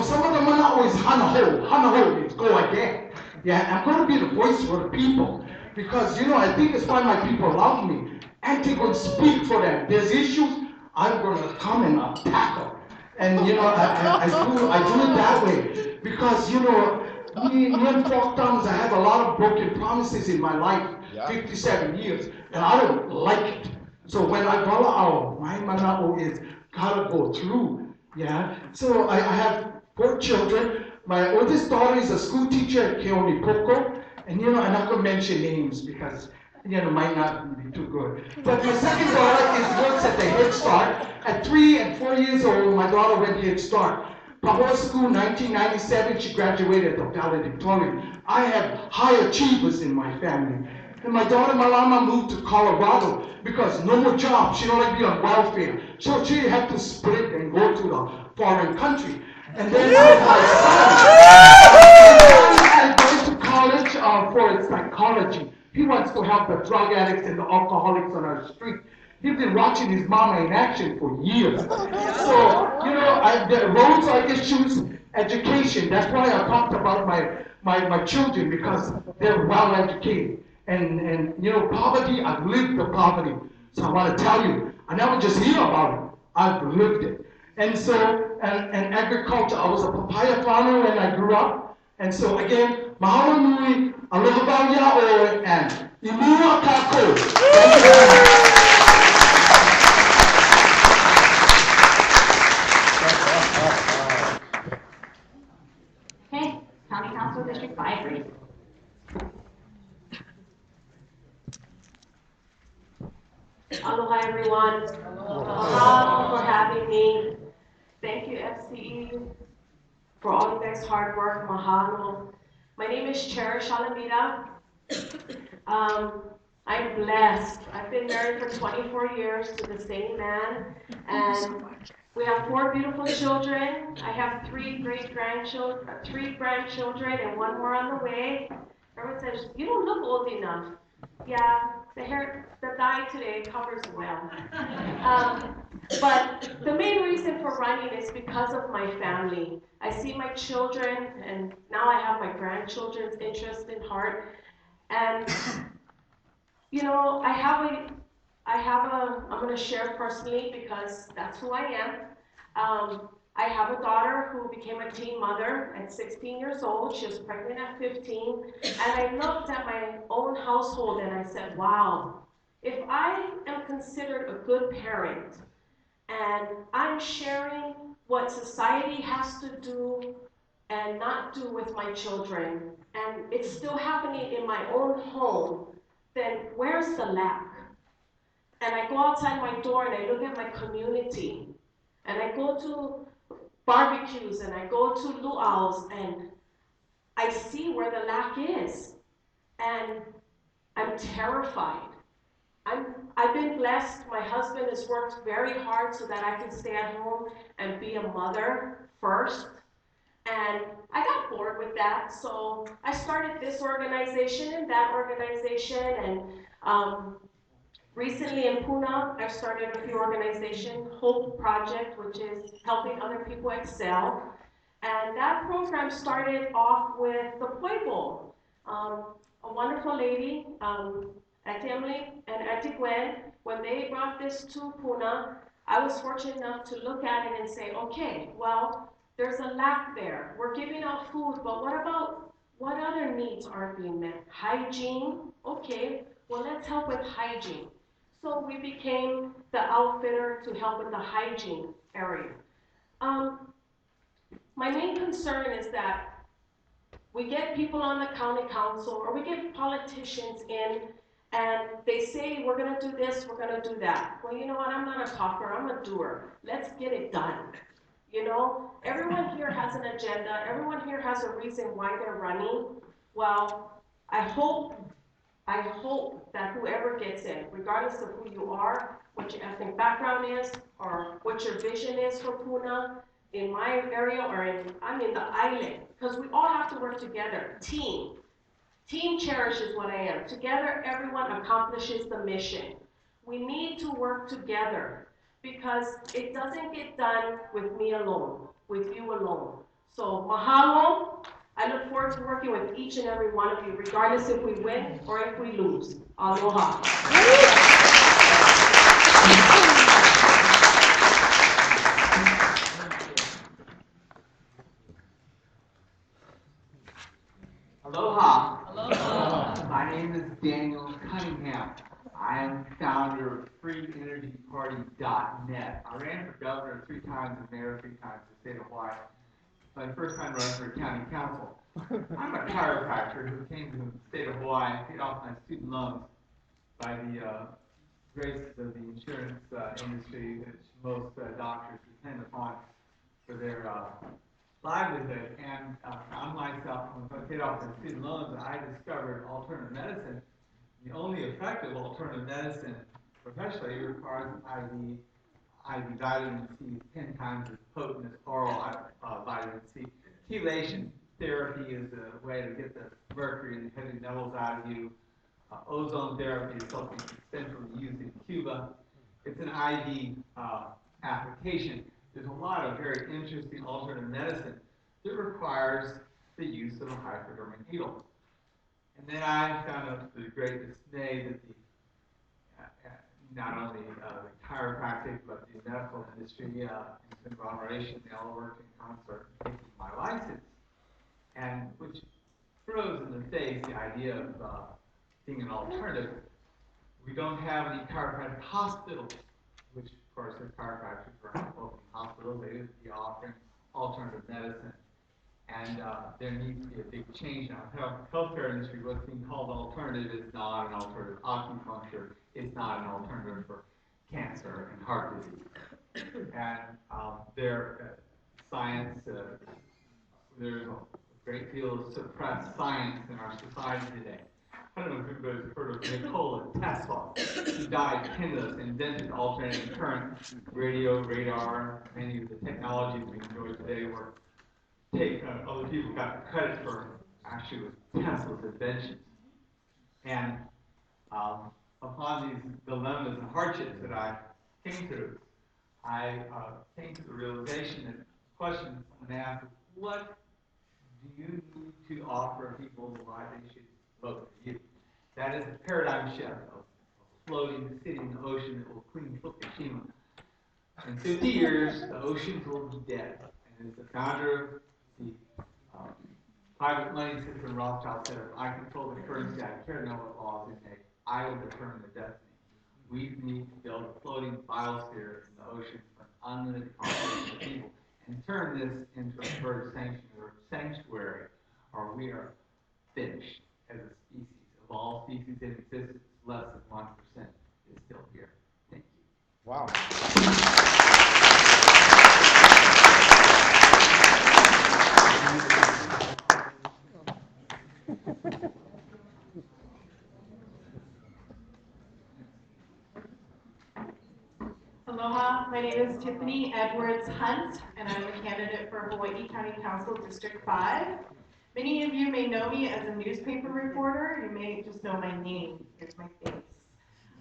some of them are not always hana ho means go again. Yeah, I'm going to be the voice for the people. Because, I think it's why my people love me. And they going to speak for them. There's issues, I'm going to come and tackle. And, I do it that way. Because, me and Four Thumbs, I have a lot of broken promises in my life, 57 years, and I don't like it. So when I follow out, my manao is gotta go through, yeah? So I have 4 children. My oldest daughter is a school teacher at Keonipoko, and I'm not gonna mention names because, might not be too good. But my second daughter works at the Head Start. At 3 and 4 years old, my daughter went Head Start. Pahoa School, 1997, she graduated the valedictorian. I have high achievers in my family. And my daughter Malama moved to Colorado because no more jobs. She don't like to be on welfare. So she had to split and go to the foreign country. And then I have my son. He's going to college for psychology. He wants to help the drug addicts and the alcoholics on our street. He's been watching his mama in action for years. So, the roads are issues, education. That's why I talked about my children, because they're well educated. And poverty, I've lived the poverty. So I want to tell you, I never just hear about it. I've lived it. And so, and agriculture, I was a papaya farmer when I grew up. And so again, mahalo nui, aloha wau ia'oe, and imua kako. Thank you very much. Okay, County Council District 5, please. Aloha everyone. Aloha for having me. Thank you FCE for all you guys' hard work. Mahalo. My name is Cherish Alameda. I'm blessed. I've been married for 24 years to the same man, and we have 4 beautiful children. I have 3 grandchildren, and 1 more on the way. Everyone says, you don't look old enough. Yeah, the dye today covers well. But the main reason for running is because of my family. I see my children, and now I have my grandchildren's interest in heart. And, I'm going to share personally because that's who I am. I have a daughter who became a teen mother at 16 years old. She was pregnant at 15. And I looked at my own household and I said, wow, if I am considered a good parent and I'm sharing what society has to do and not do with my children, and it's still happening in my own home, then where's the lack? And I go outside my door and I look at my community, and I go to barbecues and I go to luau's and I see where the lack is. And I'm terrified. I've been blessed. My husband has worked very hard so that I can stay at home and be a mother first. And I got bored with that, so I started this organization and that organization. And recently in Puna, I've started a few organizations, Hope Project, which is helping other people excel. And that program started off with the Pueblo. A wonderful lady, Auntie Emily and Auntie Gwen, when they brought this to Puna, I was fortunate enough to look at it and say, okay, well, there's a lack there. We're giving out food, but what other needs aren't being met? Hygiene, okay. Well, let's help with hygiene. So we became the outfitter to help with the hygiene area. My main concern is that we get people on the county council or we get politicians in and they say, we're gonna do this, we're gonna do that. Well, you know what, I'm not a talker, I'm a doer. Let's get it done. You know, everyone here has an agenda, everyone here has a reason why they're running. Well, I hope that whoever gets in, regardless of who you are, what your ethnic background is, or what your vision is for Puna, in my area or I'm in the island, because we all have to work together. Team. Team cherishes what I am. Together, everyone accomplishes the mission. We need to work together because it doesn't get done with me alone, with you alone. So mahalo. I look forward to working with each and every one of you, regardless if we win or if we lose. Aloha. Aloha. Aloha. My name is Daniel Cunningham. I am founder of FreeEnergyParty.net. I ran for governor 3 times and mayor 3 times in the state of Hawaii. My first time running for county council. I'm a chiropractor who came to the state of Hawaii and paid off my student loans by the grace of the insurance industry, which most doctors depend upon for their livelihood. And on myself, when I paid off my student loans, I discovered alternative medicine. The only effective alternative medicine professionally requires IV vitamin C 10 times as potent as oral vitamin C. Chelation therapy is a way to get the mercury and heavy metals out of you. Ozone therapy is something extensively used in Cuba. It's an IV application. There's a lot of very interesting alternative medicine that requires the use of a hypodermic needle. And then I found out to the great dismay that not only the chiropractic, but the medical industry, in conglomeration, they all worked in concert in taking my license, and which throws in the face the idea of being an alternative. We don't have any chiropractic hospitals, which of course the chiropractors are not opening hospitals, they would be offering alternative medicine. And there needs to be a big change now. Healthcare industry, what's being called alternative is not an alternative. Acupuncture is not an alternative for cancer and heart disease. And their science, there's a great deal of suppressed science in our society today. I don't know if anybody's heard of Nikola Tesla. He died penniless, invented alternating current, radio, radar, many of the technologies we enjoy today were other people got credit for actually was Tesla's inventions. And upon these dilemmas and hardships that I came through, I came to the realization that the question someone asked is, what do you need to offer people why they should vote for you? That is a paradigm shift of floating city in the ocean that will clean Fukushima. In 50 years, the oceans will be dead. And as the founder of the private money system, Rothschild said, I control the currency, I care not what laws we make, I will determine the destiny. We need to build a floating biosphere in the ocean for an unlimited population of people and turn this into a bird sanctuary, or we are finished as a species. Of all species in existence, less than 1% is still here. Thank you. Wow. Aloha, my name is Tiffany Edwards Hunt, and I'm a candidate for Hawaii County Council District 5. Many of you may know me as a newspaper reporter. You may just know my name. Here's my face.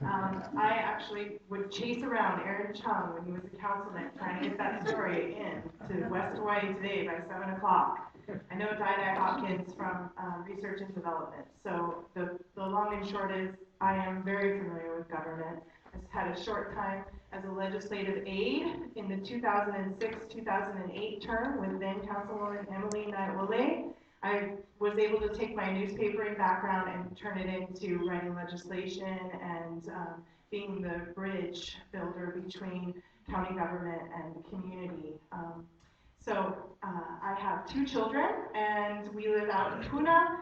I actually would chase around Aaron Chung when he was a councilman trying to get that story in to West Hawaii Today by 7 o'clock. I know Di Hopkins from Research and Development. So the long and short is I am very familiar with government. I've had a short time as a legislative aide in the 2006-2008 term with then Councilwoman Emily Naiole. I was able to take my newspapering background and turn it into writing legislation and being the bridge builder between county government and the community. I have 2 children, and we live out in Puna.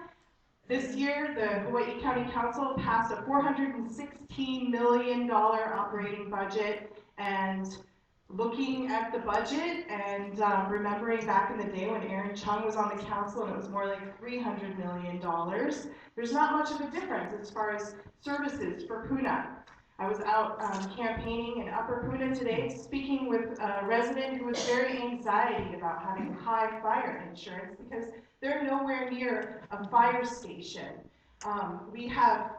This year, the Hawaii County Council passed a $416 million operating budget, and looking at the budget and remembering back in the day when Aaron Chung was on the council and it was more like $300 million, there's not much of a difference as far as services for Puna. I was out campaigning in Upper Puna today, speaking with a resident who was very anxiety about having high fire insurance because they're nowhere near a fire station. We have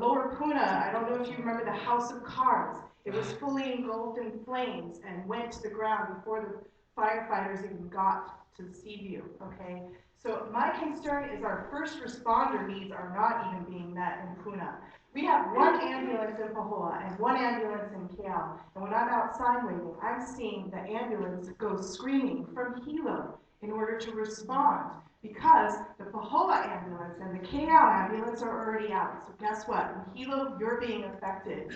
Lower Puna, I don't know if you remember the House of Cards. It was fully engulfed in flames and went to the ground before the firefighters even got to Seaview, okay? So my concern is our first responder needs are not even being met in Puna. We have 1 ambulance in Pahoa and 1 ambulance in Keao, and when I'm out sign waving, I'm seeing the ambulance go screaming from Hilo in order to respond because the Pahoa ambulance and the Keao ambulance are already out. So guess what? In Hilo, you're being affected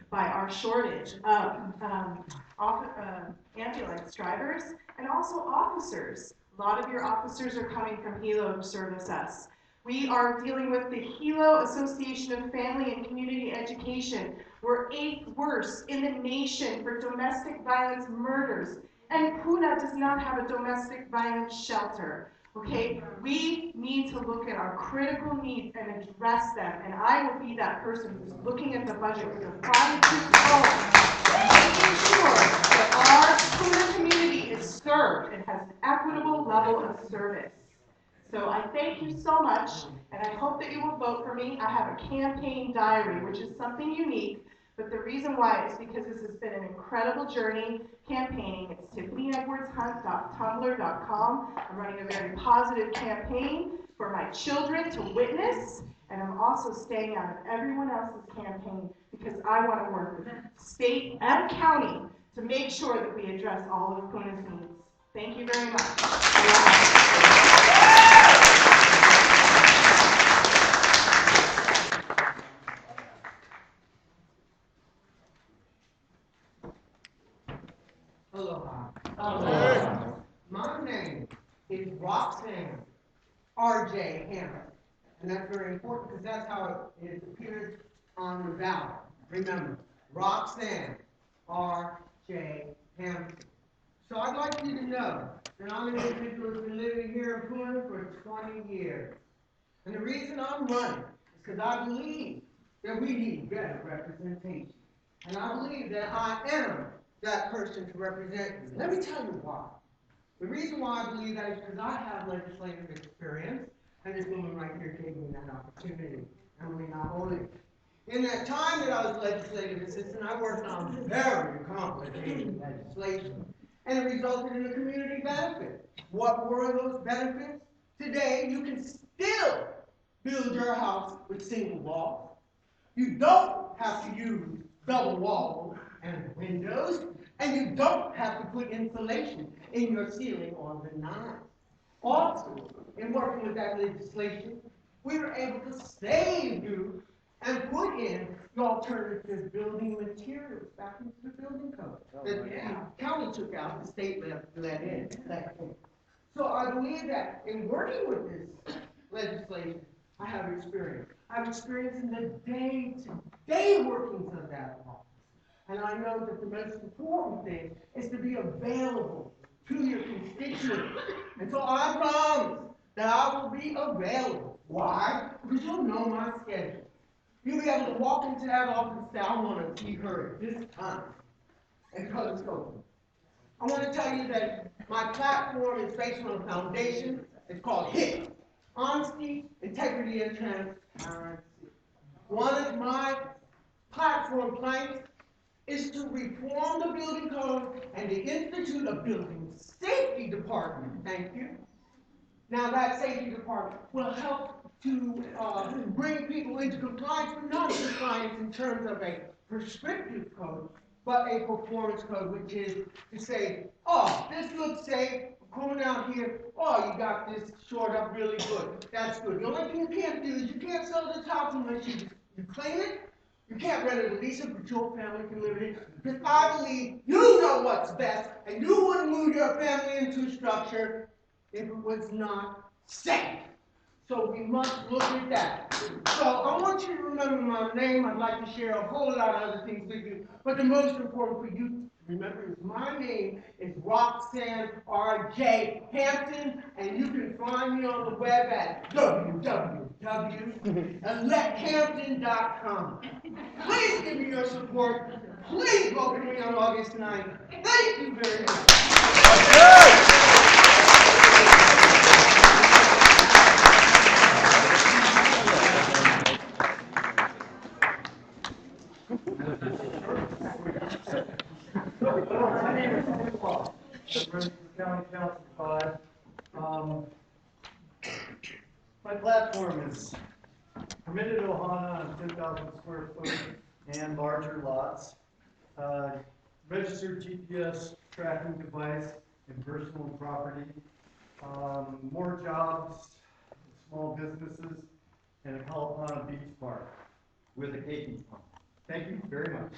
by our shortage of ambulance drivers and also officers. A lot of your officers are coming from Hilo to service us. We are dealing with the Hilo Association of Family and Community Education. We're 8th worst in the nation for domestic violence murders, and Puna does not have a domestic violence shelter. Okay, we need to look at our critical needs and address them, and I will be that person who's looking at the budget with a fine-tooth comb, making sure that our Puna community is served and has an equitable level of service. So I thank you so much, and I hope that you will vote for me. I have a campaign diary, which is something unique, but the reason why is because this has been an incredible journey campaigning. It's TiffanyEdwardsHunt.tumblr.com. I'm running a very positive campaign for my children to witness, and I'm also staying out of everyone else's campaign because I want to work with state and county to make sure that we address all of Puna's needs. Thank you very much. Aloha. Aloha. My name is Roxanne R.J. Hammond. And that's very important because that's how it appears on the ballot. Remember, Roxanne R.J. Hammond. So I'd like you to know that I'm an individual who's been living here in Puna for 20 years. And the reason I'm running is because I believe that we need better representation. And I believe that I am that person to represent you. Let me tell you why. The reason why I believe that is because I have legislative experience, and this woman right here gave me that opportunity, Emily Naholi. In that time that I was legislative assistant, I worked on very complicated legislation, and it resulted in a community benefit. What were those benefits? Today, you can still build your house with single walls. You don't have to use double walls and windows, and you don't have to put insulation in your ceiling or the nine. Also, in working with that legislation, we were able to save you and put in the alternative building materials back into the building code that the county took out, the state let in. So I believe that in working with this legislation, I have experience. I have experience in the day-to-day workings of that law. And I know that the most important thing is to be available to your constituents. And so I promise that I will be available. Why? Because you'll know my schedule. You'll be able to walk into that office and say, I want to see her at this time. And color code. I want to tell you that my platform is based on a foundation. It's called HIT. Honesty, integrity, and transparency. One of my platform planks is to reform the building code and to institute a building safety department. Thank you. Now that safety department will help to bring people into compliance, but not compliance in terms of a prescriptive code, but a performance code, which is to say, oh, this looks safe, coming out here, oh, you got this shored up really good. That's good. The only thing you can't do is you can't sell this house unless you claim it. You can't rent it or lease it, but your family can live in it. Because I believe you know what's best, and you wouldn't move your family into structure if it was not safe. So we must look at that. So I want you to remember my name. I'd like to share a whole lot of other things with you, but the most important for you to remember is my name is Roxanne R.J. Hampton, and you can find me on the web at www.electhampton.com. Please give me your support. Please vote for me on August 9th. Thank you very much. My name is Tim Paul. I'm running for County Council 5. My platform is permitted Ohana on 10,000 square foot and larger lots. Registered GPS tracking device in personal property. More jobs, small businesses, and a Kalapana Beach Park with a caking pump. Thank you very much.